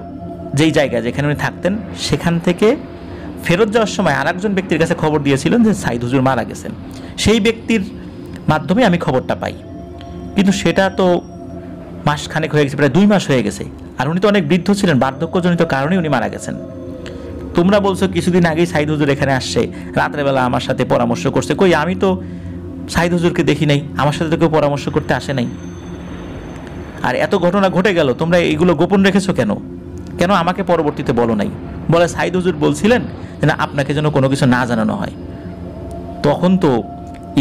যেই জায়গায় যেখানে উনি থাকতেন সেখান থেকে ফেরত যাওয়ার সময় আর একজন ব্যক্তির কাছে খবর দিয়েছিলেন যে সাইদ হুজুর মারা গেছেন। সেই ব্যক্তির মাধ্যমে আমি খবরটা পাই, কিন্তু সেটা তো মাসখানেক হয়ে গেছে, প্রায় 2 মাস হয়ে গেছে। আর উনি তো অনেক বৃদ্ধ ছিলেন, বার্ধক্যজনিত কারণে উনি মারা গেছেন। তোমরা বলছো কিছুদিন আগেই সাইদ হুজুর এখানে আসছে, রাত্রেবেলা আমার সাথে পরামর্শ করছে। কই, আমি তো সাইদ হুজুরকে দেখি নাই, আমার সাথে তো কেউ পরামর্শ করতে আসে নাই। আর এত ঘটনা ঘটে গেল, তোমরা এইগুলো গোপন রেখেছো কেন? কেন আমাকে পরবর্তীতে বলো নাই? বলে সাইদ হুজুর বলছিলেন যে না, আপনাকে যেন কোনো কিছু না জানানো হয়। তখন তো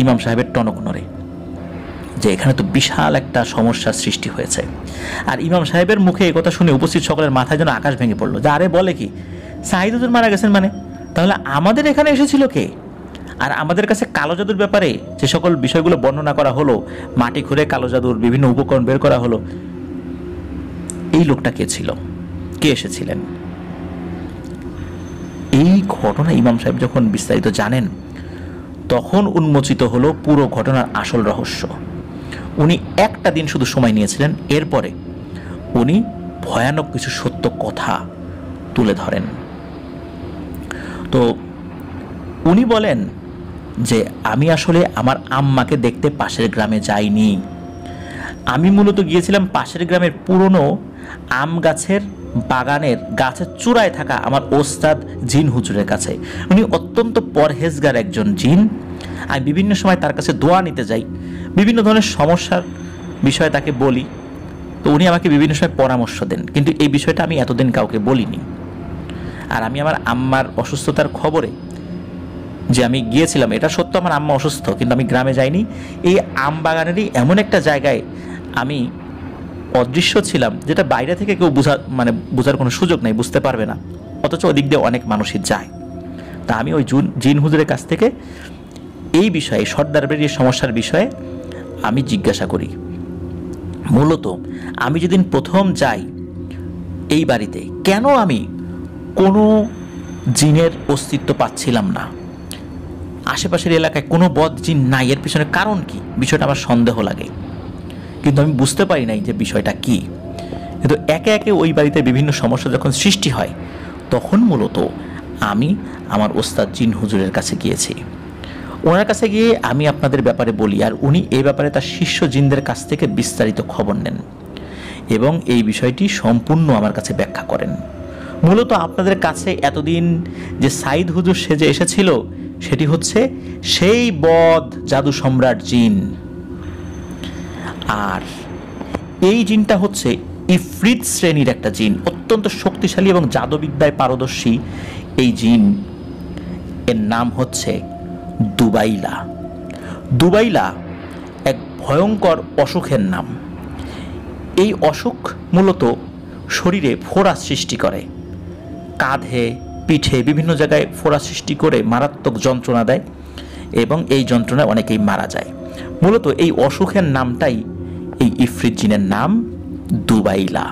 ইমাম সাহেবের টনক নড়ে যে এখানে তো বিশাল একটা সমস্যার সৃষ্টি হয়েছে। আর ইমাম সাহেবের মুখে এই কথা শুনে উপস্থিত সকলের মাথায় যেন আকাশ ভেঙে পড়লো। যে আরে বলে কি, সাইদ হুজুর মারা গেছেন মানে? তাহলে আমাদের এখানে এসেছিল কে? আর আমাদের কাছে কালো জাদুর ব্যাপারে যে সকল বিষয়গুলো বর্ণনা করা হলো, মাটি খুঁড়ে কালো জাদুর বিভিন্ন উপকরণ বের করা হলো, এই লোকটা কে ছিল, কে এসেছিলেন? এই ঘটনা ইমাম সাহেব যখন বিস্তারিত জানেন, তখন উন্মোচিত হলো পুরো ঘটনার আসল রহস্য। উনি একটা দিন শুধু সময় নিয়েছিলেন, এরপরে উনি ভয়ানক কিছু সত্য কথা তুলে ধরেন। তো উনি বলেন যে আমি আসলে আমার আম্মাকে দেখতে পাশের গ্রামে যাইনি। আমি মূলত গিয়েছিলাম পাশের গ্রামের পুরনো আম গাছের বাগানের গাছের চূড়ায় থাকা আমার ওস্তাদ জিন হুজুরের কাছে। উনি অত্যন্ত পরহেজগার একজন জিন। আমি বিভিন্ন সময় তার কাছে দোয়া নিতে যাই, বিভিন্ন ধরনের সমস্যার বিষয়ে তাকে বলি, তো উনি আমাকে বিভিন্ন সময় পরামর্শ দেন, কিন্তু এই বিষয়টা আমি এতদিন কাউকে বলিনি। আর আমি আমার আম্মার অসুস্থতার খবরে যে আমি গিয়েছিলাম, এটা সত্য আমার আম্মা অসুস্থ, কিন্তু আমি গ্রামে যাইনি। এই আম বাগানেরই এমন একটা জায়গায় আমি অদৃশ্য ছিলাম, যেটা বাইরে থেকে কেউ বোঝার কোনো সুযোগ নেই, বুঝতে পারবে না, অথচ ওদিক দিয়ে অনেক মানুষই যায়। তা আমি ওই জিন হুজুরের কাছ থেকে এই বিষয়ে, সর্দার বাড়ির সমস্যার বিষয়ে আমি জিজ্ঞাসা করি। মূলত আমি যেদিন প্রথম যাই এই বাড়িতে, কেন আমি কোনো জিনের অস্তিত্ব পাচ্ছিলাম না, আশেপাশের এলাকায় কোনো বদ জিন নাই, এর পিছনে কারণ কি, বিষয়টা আমার সন্দেহ লাগে, কিন্তু আমি বুঝতে পারি নাই যে বিষয়টা কি। কিন্তু একে একে ওই বাড়িতে বিভিন্ন সমস্যা যখন সৃষ্টি হয়, তখন মূলত আমি আমার ওস্তাদ জিন হুজুরের কাছে গিয়েছি। ওনার কাছে গিয়ে আমি আপনাদের ব্যাপারে বলি, আর উনি এই ব্যাপারে তার শিষ্য জিনদের কাছ থেকে বিস্তারিত খবর নেন এবং এই বিষয়টি সম্পূর্ণ আমার কাছে ব্যাখ্যা করেন। মূলত আপনাদের কাছে এতদিন যে সাইদ হুজুর সেজে এসেছিল, সেটি হচ্ছে সেই বদ জাদু সম্রাট জিন। আর এই জিনটা হচ্ছে ইফরিত শ্রেণীর একটা জিন, অত্যন্ত শক্তিশালী এবং জাদুবিদ্যায় পারদর্শী এই জিন। এর নাম হচ্ছে দুবাইলা। দুবাইলা এক ভয়ঙ্কর অসুখের নাম। এই অসুখ মূলত শরীরে ফোড়া সৃষ্টি করে, কাঁধে, পিঠে বিভিন্ন জায়গায় ফোড়া সৃষ্টি করে মারাত্মক যন্ত্রণা দেয় এবং এই যন্ত্রণায় অনেকেই মারা যায়। মূলত এই অসুখের নামটাই এই ইফরিত জিনের নাম দুবাইলা।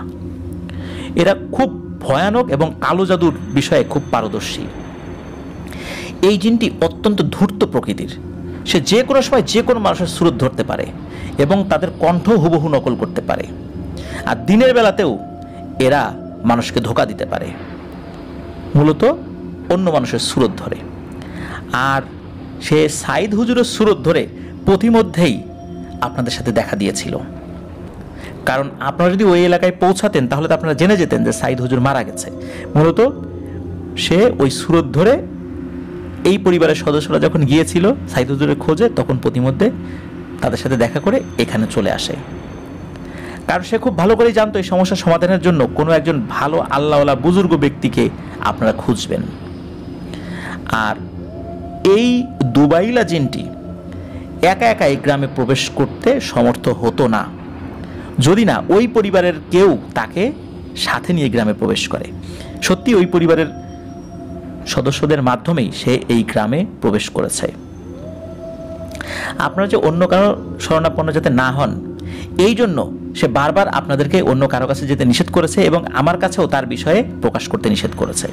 এরা খুব ভয়ানক এবং কালো জাদুর বিষয়ে খুব পারদর্শী। এই জিনটি অত্যন্ত ধূর্ত প্রকৃতির। সে যে কোনো সময় যে কোনো মানুষের সুরত ধরতে পারে এবং তাদের কণ্ঠ হুবহু নকল করতে পারে। আর দিনের বেলাতেও এরা মানুষকে ধোঁকা দিতে পারে, মূলত অন্য মানুষের সুরত ধরে। আর সে সাইদ হুজুরের সুরত ধরে পথিমধ্যেই আপনাদের সাথে দেখা দিয়েছিল। কারণ আপনারা যদি ওই এলাকায় পৌঁছাতেন, তাহলে তো আপনারা জেনে যেতেন যে সাইদ হুজুর মারা গেছে। মূলত সে ওই সুরত ধরে এই পরিবারের সদস্যরা যখন গিয়েছিল সাইদ হুজুরের খোঁজে, তখন প্রতিমধ্যে তাদের সাথে দেখা করে এখানে চলে আসে। কারণ সে খুব ভালো করেই জানতো এই সমস্যার সমাধানের জন্য কোনো একজন ভালো আল্লাহওয়ালা বুজুর্গ ব্যক্তিকে আপনারা খুঁজবেন। আর এই দুবাইলা জিনটি একা একা এই গ্রামে প্রবেশ করতে সমর্থ হতো না, যদি না ওই পরিবারের কেউ তাকে সাথে নিয়ে গ্রামে প্রবেশ করে। সত্যি ওই পরিবারের সদস্যদের মাধ্যমেই সে এই গ্রামে প্রবেশ করেছে। আপনারা যে অন্য কারো শরণাপন্ন যাতে না হন, এই জন্য সে বারবার আপনাদেরকে অন্য কারো কাছে যেতে নিষেধ করেছে এবং আমার কাছেও তার বিষয়ে প্রকাশ করতে নিষেধ করেছে।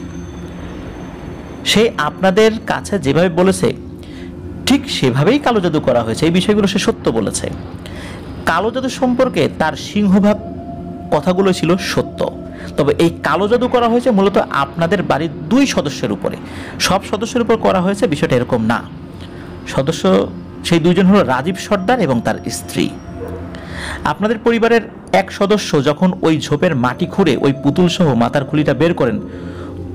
সে আপনাদের কাছে যেভাবে বলেছে ঠিক সেভাবেই কালো জাদু করা হয়েছে, এই বিষয়গুলো সে সত্য বলেছে। কালো জাদু সম্পর্কে তার সিংহভাগ কথাগুলো ছিল সত্য, তবে এই কালো জাদু করা হয়েছে মূলত আপনাদের বাড়ির 2 সদস্যের উপরে। সব সদস্যের উপর করা হয়েছে বিষয়টা এরকম না। সদস্য সেই 2 জন হলো রাজীব সর্দার এবং তার স্ত্রী। আপনাদের পরিবারের এক সদস্য যখন ওই ঝোপের মাটি খুঁড়ে ওই পুতুল সহ মাথার খুলিটা বের করেন,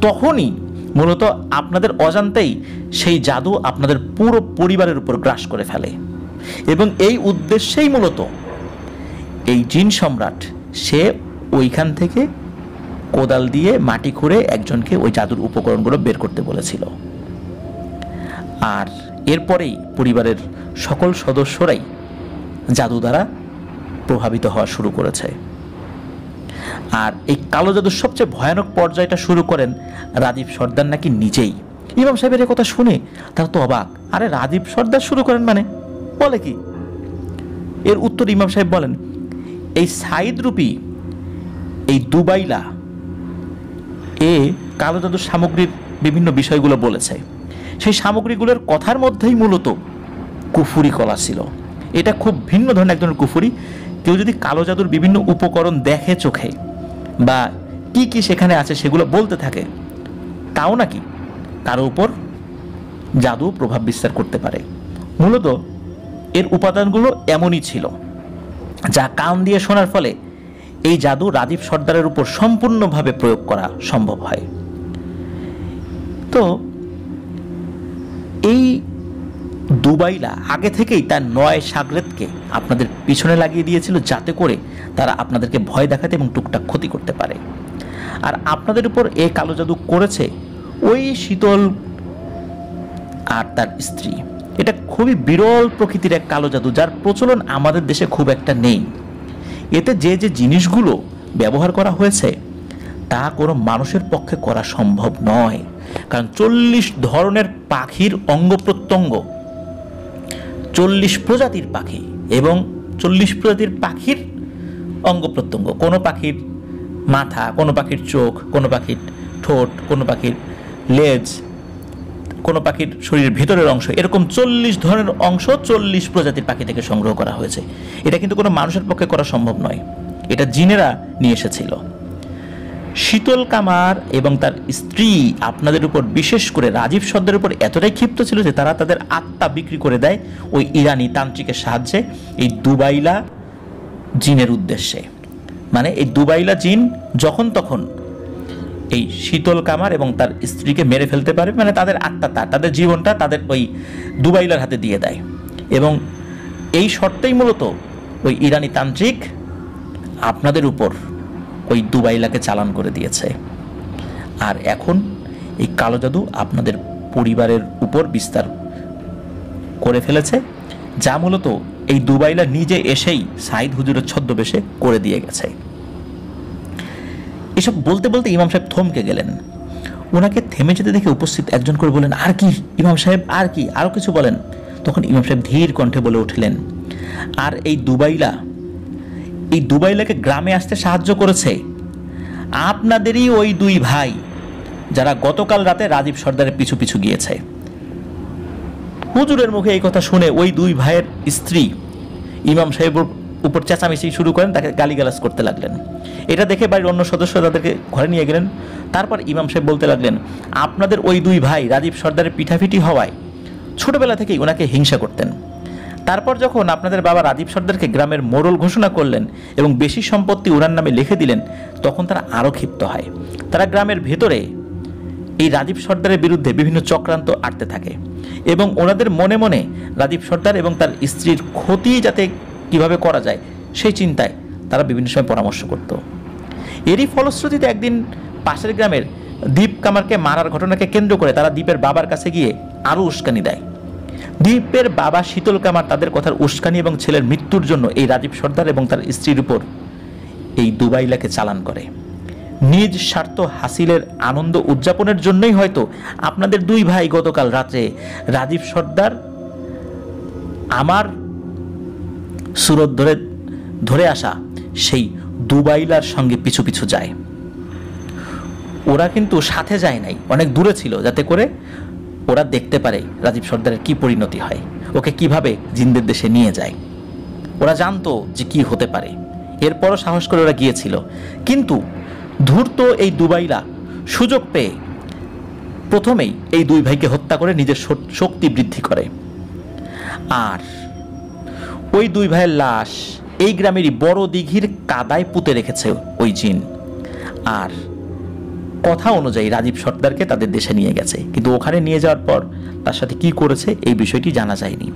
তখনই মূলত আপনাদের অজান্তেই সেই জাদু আপনাদের পুরো পরিবারের উপর গ্রাস করে ফেলে এবং এই উদ্দেশ্যেই মূলত এই জিন সম্রাট সে ওইখান থেকে কোদাল দিয়ে মাটি খুঁড়ে একজনকে ওই জাদুর উপকরণগুলো বের করতে বলেছিল। আর এরপরেই পরিবারের সকল সদস্যরাই জাদু দ্বারা প্রভাবিত হওয়া শুরু করেছে। আর এই কালো জাদুর সবচেয়ে ভয়ানক পর্যায়টা শুরু করেন রাজীব সর্দার নাকি নিজেই। ইমাম সাহেবের কথা শুনে তারা তো অবাক, আরে রাজীব সর্দার শুরু করেন মানে, বলে কি? এর উত্তর ইমাম সাহেব বলেন, এই সাইদ রূপী এই দুবাইলা এ কালো জাদুর সামগ্রীর বিভিন্ন বিষয়গুলো বলেছে, সেই সামগ্রীগুলোর কথার মধ্যেই মূলত কুফুরি কলা ছিল। এটা খুব ভিন্ন ধরনের এক ধরনের কুফুরি। কেউ যদি কালো জাদুর বিভিন্ন উপকরণ দেখে চোখে বা কি কি সেখানে আছে সেগুলো বলতে থাকে, তাও নাকি কারো উপর জাদু প্রভাব বিস্তার করতে পারে। মূলত এর উপাদানগুলো এমনই ছিল যা কান দিয়ে শোনার ফলে এই জাদু রাজীব সর্দারের উপর সম্পূর্ণভাবে প্রয়োগ করা সম্ভব হয়। তো এই দুবাইলা আগে থেকেই তার 9 শাগরেদকে আপনাদের পিছনে লাগিয়ে দিয়েছিল, যাতে করে তারা আপনাদেরকে ভয় দেখাতে এবং টুকটাক ক্ষতি করতে পারে। আর আপনাদের উপর এই কালো জাদু করেছে ওই শীতল আর তার স্ত্রী। এটা খুবই বিরল প্রকৃতির এক কালো জাদু, যার প্রচলন আমাদের দেশে খুব একটা নেই। এতে যে যে জিনিসগুলো ব্যবহার করা হয়েছে তা কোনো মানুষের পক্ষে করা সম্ভব নয়, কারণ 40 ধরনের পাখির অঙ্গ প্রত্যঙ্গ, 40 প্রজাতির পাখি এবং 40 প্রজাতির পাখির অঙ্গ প্রত্যঙ্গ, কোনো পাখির মাথা, কোনো পাখির চোখ, কোনো পাখির ঠোঁট, কোনো পাখির লেজ, কোনো পাখির শরীরের ভিতরের অংশ, এরকম 40 ধরনের অংশ 40 প্রজাতির পাখি থেকে সংগ্রহ করা হয়েছে। এটা কিন্তু কোনো মানুষের পক্ষে করা সম্ভব নয়, এটা জিনেরা নিয়ে এসেছিল। শীতল কামার এবং তার স্ত্রী আপনাদের উপর, বিশেষ করে রাজীব সর্দারের উপর এতটাই ক্ষিপ্ত ছিল যে তারা তাদের আত্মা বিক্রি করে দেয় ওই ইরানি তান্ত্রিকের সাহায্যে এই দুবাইলা জিনের উদ্দেশ্যে। মানে এই দুবাইলা জিন যখন তখন এই শীতল কামার এবং তার স্ত্রীকে মেরে ফেলতে পারে, মানে তাদের আত্মাটা, তাদের জীবনটা তাদের ওই দুবাইলার হাতে দিয়ে দেয়। এবং এই শর্তেই মূলত ওই ইরানি তান্ত্রিক আপনাদের উপর ওই দুবাইলাকে চালান করে দিয়েছে। আর এখন এই কালো জাদু আপনাদের পরিবারের উপর বিস্তার করে ফেলেছে, যা মূলত এই দুবাইলা নিজে এসেই সাইদ হুজুরের ছদ্মবেশে করে দিয়ে গেছে। এসব বলতে বলতে ইমাম সাহেব থমকে গেলেন। ওনাকে থেমে যেতে দেখে উপস্থিত একজন করে বলেন, আর কি ইমাম সাহেব, আর কি, আরও কিছু বলেন। তখন ইমাম সাহেব ধীর কণ্ঠে বলে উঠলেন, আর এই দুবাইলাকে গ্রামে আসতে সাহায্য করেছে আপনাদেরই ওই 2 ভাই, যারা গতকাল রাতে রাজীব সর্দারের পিছু পিছু গিয়েছে। হুজুরের মুখে এই কথা শুনে ওই 2 ভাইয়ের স্ত্রী ইমাম সাহেবের উপর চেঁচামেচি শুরু করেন, তাকে গালিগালাজ করতে লাগলেন। এটা দেখে বাড়ির অন্য সদস্য তাদেরকে ঘরে নিয়ে গেলেন। তারপর ইমাম সাহেব বলতে লাগলেন, আপনাদের ওই 2 ভাই রাজীব সর্দারের পিঠাপিঠি হওয়ায় ছোটবেলা থেকেই ওনাকে হিংসা করতেন। তারপর যখন আপনাদের বাবা রাজীব সর্দারকে গ্রামের মোড়ল ঘোষণা করলেন এবং বেশি সম্পত্তি ওনার নামে লিখে দিলেন, তখন তারা আরও ক্ষিপ্ত হয়। তারা গ্রামের ভেতরে এই রাজীব সর্দারের বিরুদ্ধে বিভিন্ন চক্রান্ত আটতে থাকে এবং ওনাদের মনে মনে রাজীব সর্দার এবং তার স্ত্রীর ক্ষতি যাতে কিভাবে করা যায় সেই চিন্তায় তারা বিভিন্ন সময় পরামর্শ করত। এরই ফলশ্রুতিতে একদিন পাশের গ্রামের দীপ কামারকে মারার ঘটনাকে কেন্দ্র করে তারা দীপের বাবার কাছে গিয়ে আরও উস্কানি দেয়। দীপের বাবা শীতল কামার তাদের কথার উস্কানি এবং ছেলের মৃত্যুর জন্য এই রাজীব সর্দার এবং তার স্ত্রীর উপর এই দুবাইলাকে চালান করে। নিজ স্বার্থ হাসিলের আনন্দ উদযাপনের জন্যই হয়তো আপনাদের 2 ভাই গতকাল রাত্রে রাজীব সর্দার আমার সুরত ধরে আসা সেই দুবাইলার সঙ্গে পিছু পিছু যায়। ওরা কিন্তু সাথে যায় নাই, অনেক দূরে ছিল, যাতে করে ওরা দেখতে পারে রাজীব সর্দারের কি পরিণতি হয়, ওকে কিভাবে জিনদের দেশে নিয়ে যায়। ওরা জানতো যে কি হতে পারে, এরপরও সাহস করে ওরা গিয়েছিল। কিন্তু ধূর্ত এই দুবাইলা সুযোগ পেয়ে প্রথমেই এই 2 ভাইকে হত্যা করে নিজের শক্তি বৃদ্ধি করে। আর ওই 2 ভাইয়ের লাশ এই গ্রামেরই বড় দিঘির কাদায় পুঁতে রেখেছে ওই জিন। আর কথা অনুযায়ী রাজীব সর্দারকে তাদের দেশে নিয়ে গেছে, কিন্তু ওখানে নিয়ে যাওয়ার পর তার সাথে কি করেছে এই বিষয়টি জানা যায়নি।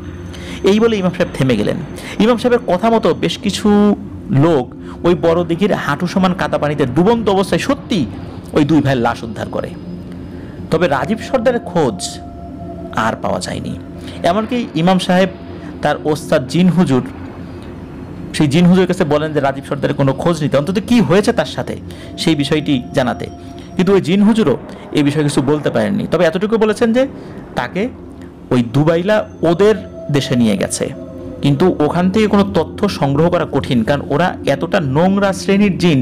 এই বলে ইমাম সাহেব থেমে গেলেন। ইমাম সাহেবের কথা মতো বেশ কিছু লোক ওই বড় দিঘির হাঁটু সমান কাদা পানিতে ডুবন্ত অবস্থায় সত্যি ওই 2 ভাইয়ের লাশ উদ্ধার করে। তবে রাজীব সর্দারের খোঁজ আর পাওয়া যায়নি। এমনকি ইমাম সাহেব তার ওস্তাদ জিন হুজুর, সেই জিন হুজুরের কাছে বলেন যে রাজীব সর্দারের কোনো খোঁজ নিতে, অন্তত কি হয়েছে তার সাথে সেই বিষয়টি জানাতে। কিন্তু ওই জিন হুজুরও এই বিষয়ে কিছু বলতে পারেননি। তবে এতটুকু বলেছেন যে তাকে ওই দুবাইলা ওদের দেশে নিয়ে গেছে, কিন্তু ওখান থেকে কোনো তথ্য সংগ্রহ করা কঠিন, কারণ ওরা এতটা নোংরা শ্রেণীর জিন,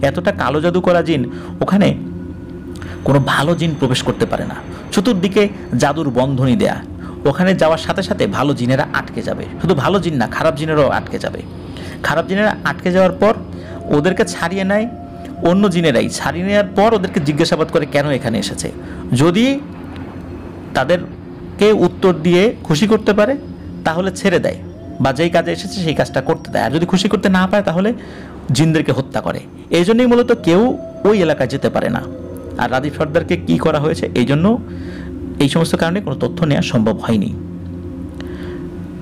এতটা কালো জাদু করা জিন, ওখানে কোনো ভালো জিন প্রবেশ করতে পারে না। চতুর্দিকে জাদুর বন্ধনী দেয়া, ওখানে যাওয়ার সাথে সাথে ভালো জিনেরা আটকে যাবে। শুধু ভালো জিন না, খারাপ জিনেরাও আটকে যাবে। খারাপ জিনেরা আটকে যাওয়ার পর ওদেরকে ছাড়িয়ে নেয় অন্য জিনেরাই। ছাড়িয়ে নেওয়ার পর ওদেরকে জিজ্ঞাসাবাদ করে কেন এখানে এসেছে। যদি তাদেরকে উত্তর দিয়ে খুশি করতে পারে তাহলে ছেড়ে দেয়, বা যেই কাজে এসেছে সেই কাজটা করতে দেয়। আর যদি খুশি করতে না পারে তাহলে জিনদেরকে হত্যা করে। এই জন্যই মূলত কেউ ওই এলাকায় যেতে পারে না। আর রাজীব সর্দারকে কি করা হয়েছে, এই জন্য এই সমস্ত কারণে কোনো তথ্য নেওয়া সম্ভব হয়নি।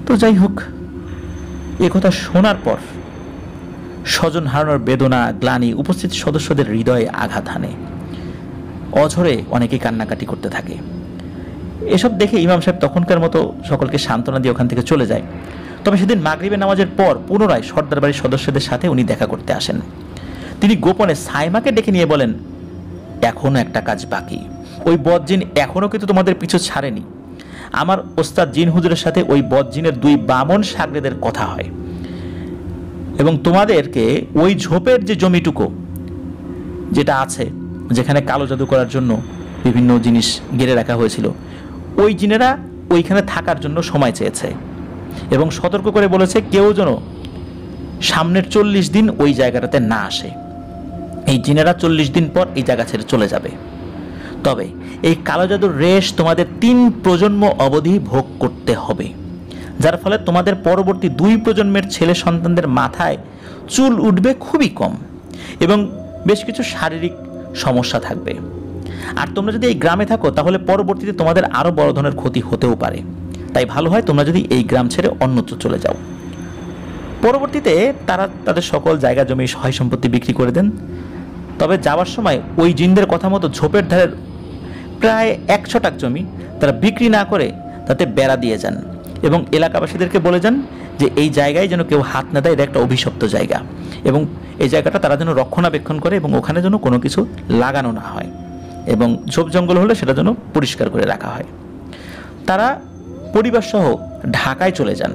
তো যাই হোক, এ কথা শোনার পর স্বজন হারানোর বেদনা, গ্লানি উপস্থিত সদস্যদের হৃদয়ে আঘাত হানে। অঝরে অনেকেই কান্নাকাটি করতে থাকে। এসব দেখে ইমাম সাহেব তখনকার মতো সকলকে সান্ত্বনা দিয়ে ওখান থেকে চলে যায়। তবে সেদিন মাগরিবের নামাজের পর পুনরায় সর্দার বাড়ির সদস্যদের সাথে উনি দেখা করতে আসেন। তিনি গোপনে সাইমাকে ডেকে নিয়ে বলেন, এখনো একটা কাজ বাকি। ওই বদজিন এখনো কিন্তু তোমাদের পিছু ছাড়েনি। আমার ওস্তাদ জিন হুজুরের সাথে ওই বদজিনের 2 বামন সাগরেদের কথা হয়, এবং তোমাদেরকে ওই ঝোপের যে জমিটুকু যেটা আছে, যেখানে কালো জাদু করার জন্য বিভিন্ন জিনিস ঘিরে রাখা হয়েছিল, ওই জিনেরা ওইখানে থাকার জন্য সময় চেয়েছে এবং সতর্ক করে বলেছে কেউ যেন সামনের 40 দিন ওই জায়গাটাতে না আসে। এই জিনেরা 40 দিন পর এই জায়গা ছেড়ে চলে যাবে। তবে এই কালো জাদুর রেশ তোমাদের 3 প্রজন্ম অবধি ভোগ করতে হবে, যার ফলে তোমাদের পরবর্তী 2 প্রজন্মের ছেলে সন্তানদের মাথায় চুল উঠবে খুবই কম এবং বেশ কিছু শারীরিক সমস্যা থাকবে। আর তোমরা যদি এই গ্রামে থাকো তাহলে পরবর্তীতে তোমাদের আরও বড় ধরনের ক্ষতি হতেও পারে। তাই ভালো হয় তোমরা যদি এই গ্রাম ছেড়ে অন্যত্র চলে যাও। পরবর্তীতে তারা তাদের সকল জায়গা জমি সহায় সম্পত্তি বিক্রি করে দেন। তবে যাওয়ার সময় ওই জিনদের কথা মতো ঝোপের ধারের প্রায় 1 ছটাক জমি তারা বিক্রি না করে তাতে বেড়া দিয়ে যান এবং এলাকাবাসীদেরকে বলে যান যে এই জায়গায় যেন কেউ হাত না দেয়, এটা একটা অভিশপ্ত জায়গা, এবং এই জায়গাটা তারা যেন রক্ষণাবেক্ষণ করে এবং ওখানে যেন কোনো কিছু লাগানো না হয়, এবং ঝোপ জঙ্গল হলে সেটা যেন পরিষ্কার করে রাখা হয়। তারা পরিবার সহ ঢাকায় চলে যান।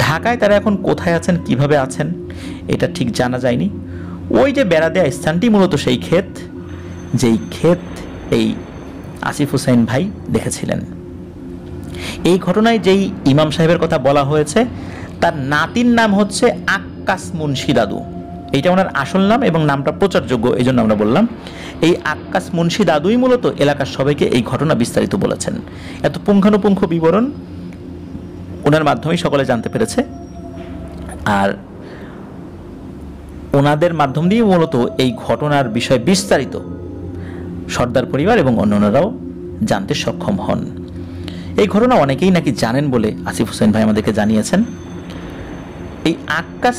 ঢাকায় তারা এখন কোথায় আছেন, কিভাবে আছেন, এটা ঠিক জানা যায়নি। ওই যে বেড়া দেয়া স্থানটি মূলত সেই ক্ষেত, যেই ক্ষেত এই আসিফ হুসাইন ভাই দেখেছিলেন। এই ঘটনায় যেই ইমাম সাহেবের কথা বলা হয়েছে তার নাতির নাম হচ্ছে আক্কাস মুন্সি দাদু। এইটা ওনার আসল নাম এবং নামটা প্রচারযোগ্য, এই জন্য আমরা বললাম। এই আক্কাস মুন্সি দাদুই মূলত এলাকার সবাইকে এই ঘটনা বিস্তারিত বলেছেন। এত পুঙ্খানুপুঙ্খ বিবরণ ওনার মাধ্যমেই সকলে জানতে পেরেছে, আর ওনাদের মাধ্যম দিয়ে মূলত এই ঘটনার বিষয় বিস্তারিত সর্দার পরিবার এবং অন্যান্যরাও জানতে সক্ষম হন। এই ঘটনা অনেকেই নাকি জানেন বলে আসিফ হোসেন ভাই আমাদেরকে জানিয়েছেন। এই আক্কাস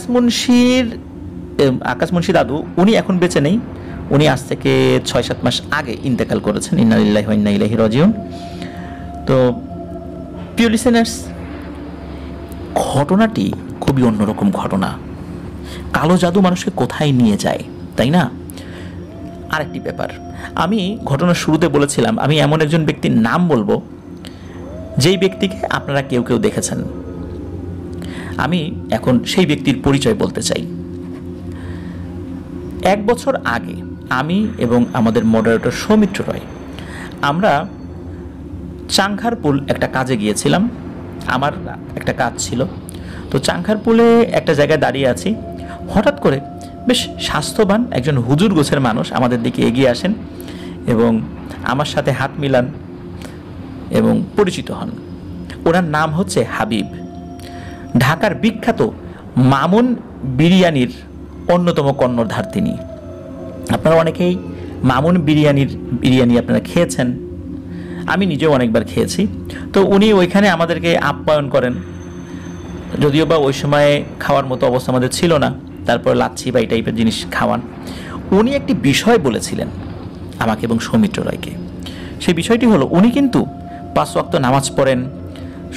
মুন্সি দাদু উনি এখন বেঁচে নেই। উনি আজ থেকে 6-7 মাস আগে ইন্তেকাল করেছেন। ইন্না লিল্লাহি ওয়া ইন্না ইলাইহি রাজিউন। তো প্রিয় লিসেনার্স, ঘটনাটি খুবই অন্যরকম ঘটনা। কালো জাদু মানুষকে কোথায় নিয়ে যায়, তাই না? আরেকটি ব্যাপার, আমি ঘটনার শুরুতে বলেছিলাম আমি এমন একজন ব্যক্তির নাম বলবো যেই ব্যক্তিকে আপনারা কেউ কেউ দেখেছেন। আমি এখন সেই ব্যক্তির পরিচয় বলতে চাই। 1 বছর আগে আমি এবং আমাদের মডারেটর সৌমিত্র রয় আমরা চাংখারপুল একটা কাজে গিয়েছিলাম। আমার একটা কাজ ছিল, তো চাংখারপুলে একটা জায়গায় দাঁড়িয়ে আছি। হঠাৎ করে বেশ স্বাস্থ্যবান একজন হুজুর গোছের মানুষ আমাদের দিকে এগিয়ে আসেন এবং আমার সাথে হাত মিলান এবং পরিচিত হন। ওনার নাম হচ্ছে হাবিব। ঢাকার বিখ্যাত মামুন বিরিয়ানির অন্যতম কর্ণধার তিনি। আপনারা অনেকেই মামুন বিরিয়ানি আপনারা খেয়েছেন, আমি নিজেও অনেকবার খেয়েছি। তো উনি ওইখানে আমাদেরকে আপ্যায়ন করেন, যদিও বা ওই সময়ে খাওয়ার মতো অবস্থা আমাদের ছিল না, তারপর লাচ্ছি বা এই টাইপের জিনিস খাওয়ান। উনি একটি বিষয় বলেছিলেন আমাকে এবং সৌমিত্র রায়কে। সেই বিষয়টি হলো উনি কিন্তু 5 ওয়াক্ত নামাজ পড়েন,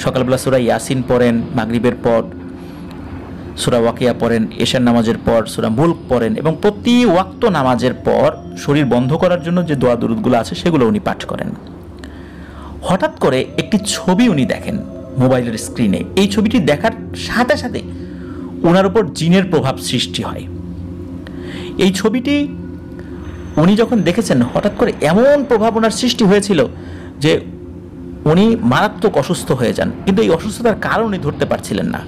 সকালবেলা সূরা ইয়াসিন পড়েন মাগরিবের পর, সূরা ওয়াকিয়া পড়েন, এশার নামাজের পর সূরা মুলক পড়েন এবং প্রতি ওয়াক্ত নামাজের পর শরীর বন্ধ করার জন্য যে দোয়া দুরূদগুলো আছে সেগুলো উনি পাঠ করেন। হঠাৎ করে একটি ছবি উনি দেখেন মোবাইলের স্ক্রিনে। এই ছবিটি দেখার সাথে সাথে ওনার উপর জিনের প্রভাব সৃষ্টি হয়। এই ছবিটি উনি যখন দেখেছেন হঠাৎ করে এমন প্রভাব ওনার সৃষ্টি হয়েছিল যে উনি মারাত্মক অসুস্থ হয়ে যান, কিন্তু এই অসুস্থতার কারণ উনি ধরতে পারছিলেন না।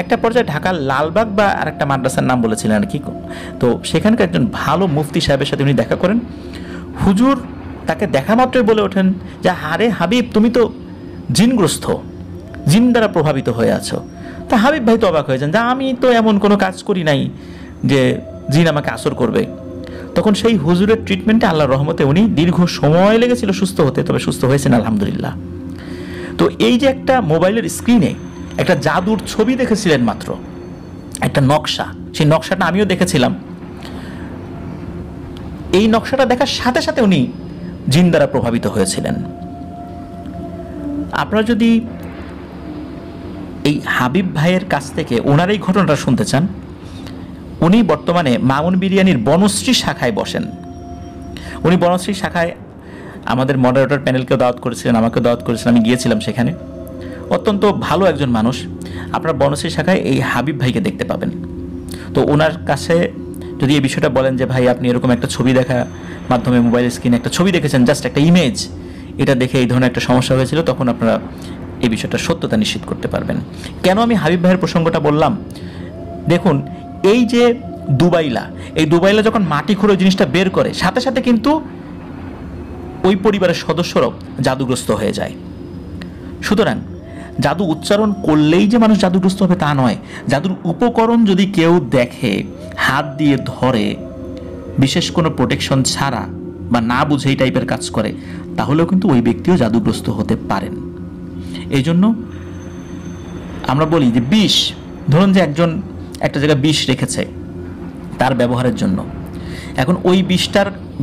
একটা পর্যায়ে ঢাকার লালবাগ বা আরেকটা মাদ্রাসার নাম বলেছিলেন আর কি, তো সেখানকার একজন ভালো মুফতি সাহেবের সাথে উনি দেখা করেন। হুজুর তাকে দেখা মাত্রই বলে ওঠেন যে আরে হাবিব, তুমি তো জিনগ্রস্ত, জিন দ্বারা প্রভাবিত হয়ে আছো। তা হাবিব ভাই তো অবাক হয়ে যান যে আমি তো এমন কোনো কাজ করি নাই যে জিন আমাকে আসর করবে। তখন সেই হুজুরের ট্রিটমেন্টে আল্লাহর রহমতে উনি দীর্ঘ সময় লেগেছিল সুস্থ হতে, তবে সুস্থ হয়েছেন আলহামদুলিল্লাহ। তো এই যে একটা মোবাইলের স্ক্রিনে একটা জাদুর ছবি দেখেছিলেন মাত্র, একটা নকশা, সেই নকশাটা আমিও দেখেছিলাম। এই নকশাটা দেখার সাথে সাথে উনি জিন দ্বারা প্রভাবিত হয়েছিলেন। আপনারা যদি এই হাবিব ভাইয়ের কাছ থেকে ওনার এই ঘটনাটা শুনতে চান, উনি বর্তমানে মামুন বিরিয়ানির বনশ্রী শাখায় বসেন। উনি বনশ্রী শাখায় আমাদের মডারেটর প্যানেলকেও দাওয়াত করেছিলেন, আমাকেও দাওয়াত করেছিলেন, আমি গিয়েছিলাম সেখানে। অত্যন্ত ভালো একজন মানুষ। আপনার বনশ্রী শাখায় এই হাবিব ভাইকে দেখতে পাবেন। তো ওনার কাছে যদি এই বিষয়টা বলেন যে ভাই আপনি এরকম একটা ছবি দেখা মাধ্যমে মোবাইল স্ক্রিনে একটা ছবি দেখেছেন, জাস্ট একটা ইমেজ, এটা দেখে এই ধরনের একটা সমস্যা হয়েছিল, তখন আপনারা এই বিষয়টা সত্যতা নিশ্চিত করতে পারবেন। কেন আমি হাবিব ভাইয়ের প্রসঙ্গটা বললাম, দেখুন এই যে দুবাইলা, এই দুবাইলা যখন মাটি খুঁড়ে জিনিসটা বের করে সাথে সাথে কিন্তু ওই পরিবারের সদস্যরাও জাদুগ্রস্ত হয়ে যায়। সুতরাং জাদু উচ্চারণ করলেই যে মানুষ জাদুগ্রস্ত হবে তা নয়। জাদুর উপকরণ যদি কেউ দেখে, হাত দিয়ে ধরে, বিশেষ কোনো প্রোটেকশন ছাড়া বা না বুঝে এই টাইপের কাজ করে, তাহলেও কিন্তু ওই ব্যক্তিও জাদুগ্রস্ত হতে পারেন। এই জন্য আমরা বলি যে বিষ, ধরুন যে একজন একটা জায়গায় বিষ রেখেছে তার ব্যবহারের জন্য, এখন ওই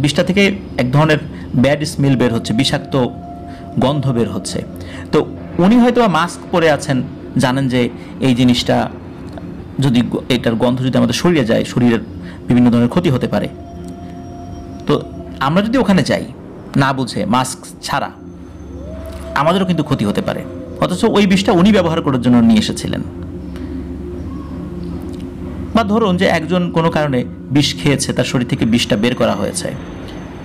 বিষটা থেকে এক ধরনের ব্যাড স্মেল বের হচ্ছে, বিষাক্ত গন্ধ বের হচ্ছে। তো উনি হয়তো মাস্ক পরে আছেন, জানেন যে এই জিনিসটা যদি, এটার গন্ধ যদি আমাদের শরীরে যায়, শরীরের বিভিন্ন ধরনের ক্ষতি হতে পারে। তো আমরা যদি ওখানে যাই না বুঝে মাস্ক ছাড়া, আমাদেরও কিন্তু ক্ষতি হতে পারে। অথচ ওই বিষটা উনি ব্যবহার করার জন্য নিয়ে এসেছিলেন। বা ধরুন যে একজন কোনো কারণে বিষ খেয়েছে, তার শরীর থেকে বিষটা বের করা হয়েছে,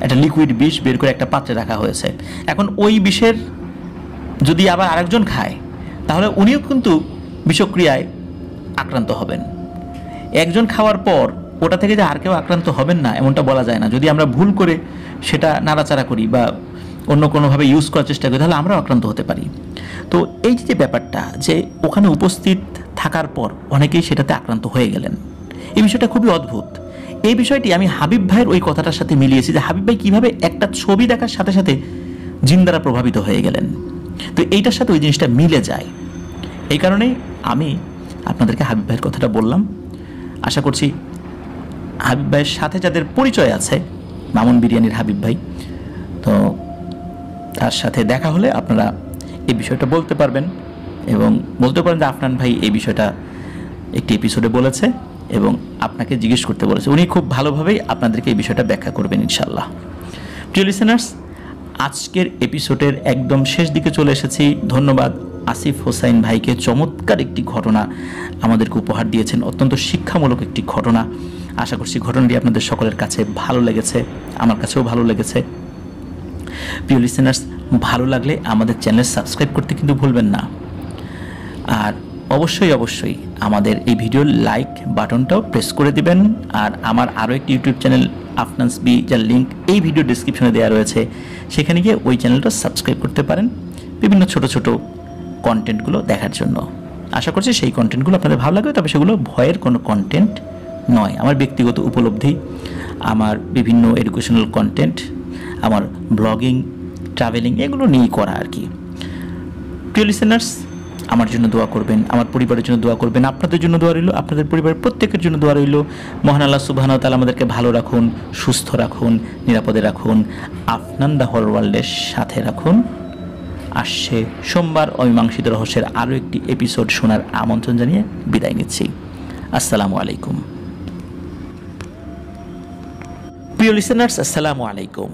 একটা লিকুইড বিষ বের করে একটা পাত্রে রাখা হয়েছে। এখন ওই বিষের যদি আবার আরেকজন খায়, তাহলে উনিও কিন্তু বিষক্রিয়ায় আক্রান্ত হবেন। একজন খাওয়ার পর ওটা থেকে যে আর কেউ আক্রান্ত হবেন না এমনটা বলা যায় না। যদি আমরা ভুল করে সেটা নাড়াচাড়া করি বা অন্য কোনোভাবে ইউজ করার চেষ্টা করি, তাহলে আমরাও আক্রান্ত হতে পারি। তো এই যে ব্যাপারটা, যে ওখানে উপস্থিত থাকার পর অনেকেই সেটাতে আক্রান্ত হয়ে গেলেন, এই বিষয়টা খুবই অদ্ভুত। এই বিষয়টি আমি হাবিব ভাইয়ের ওই কথাটার সাথে মিলিয়েছি যে হাবিব ভাই কীভাবে একটা ছবি দেখার সাথে সাথে জিন দ্বারা প্রভাবিত হয়ে গেলেন। তো এইটার সাথে ওই জিনিসটা মিলে যায়। এই কারণেই আমি আপনাদেরকে হাবিব ভাইয়ের কথাটা বললাম। আশা করছি হাবিব ভাইয়ের সাথে যাদের পরিচয় আছে, মামুন বিরিয়ানির হাবিব ভাই, তো তার সাথে দেখা হলে আপনারা এই বিষয়টা বলতে পারবেন এবং বলতে পারেন যে আফনান ভাই এই বিষয়টা একটি এপিসোডে বলেছে এবং আপনাকে জিজ্ঞেস করতে বলেছে। উনি খুব ভালোভাবেই আপনাদেরকে এই বিষয়টা ব্যাখ্যা করবেন ইনশাল্লাহ। প্রিয় লিসেনার্স, আজকের এপিসোডের একদম শেষ দিকে চলে এসেছি। ধন্যবাদ আসিফ হোসাইন ভাইকে, চমৎকার একটি ঘটনা আমাদেরকে উপহার দিয়েছেন, অত্যন্ত শিক্ষামূলক একটি ঘটনা। আশা করছি ঘটনাটি আপনাদের সকলের কাছে ভালো লেগেছে, আমার কাছেও ভালো লেগেছে। প্রিয় লিসেনার্স, ভালো লাগলে আমাদের চ্যানেল সাবস্ক্রাইব করতে কিন্তু ভুলবেন না। আর অবশ্যই আমাদের এই ভিডিওর লাইক বাটনটাও প্রেস করে দিবেন। আর আমার আরও একটি ইউটিউব চ্যানেল আফনান্স বি, যার লিঙ্ক এই ভিডিও ডিসক্রিপশনে দেওয়া রয়েছে, সেখানে গিয়ে ওই চ্যানেলটা সাবস্ক্রাইব করতে পারেন বিভিন্ন ছোট ছোট কন্টেন্টগুলো দেখার জন্য। আশা করছি সেই কন্টেন্টগুলো আপনাদের ভালো লাগবে, তবে সেগুলো ভয়ের কোনো কন্টেন্ট নয়। আমার ব্যক্তিগত উপলব্ধি, আমার বিভিন্ন এডুকেশনাল কন্টেন্ট, আমার ব্লগিং, ট্রাভেলিং, এগুলো নিয়েই করা আর কি। প্রিয় লিসেনার্স, আমার জন্য দোয়া করবেন, আমার পরিবারের জন্য দোয়া করবেন, আপনাদের জন্য দোয়া রইল, আপনাদের পরিবারের প্রত্যেকের জন্য দোয়া রইল। মহান আল্লাহ সুবহানাহু ওয়া তাআলা আমাদেরকে ভালো রাখুন, সুস্থ রাখুন, নিরাপদে রাখুন, আফনান দ্য হল ওয়ার্ল্ডের সাথে রাখুন। আসছে সোমবার অমীমাংসিত রহস্যের আরও একটি এপিসোড শোনার আমন্ত্রণ জানিয়ে বিদায় নিচ্ছি। আসসালামু আলাইকুম। প্রিয় লিসেনার্স, আসসালামু আলাইকুম।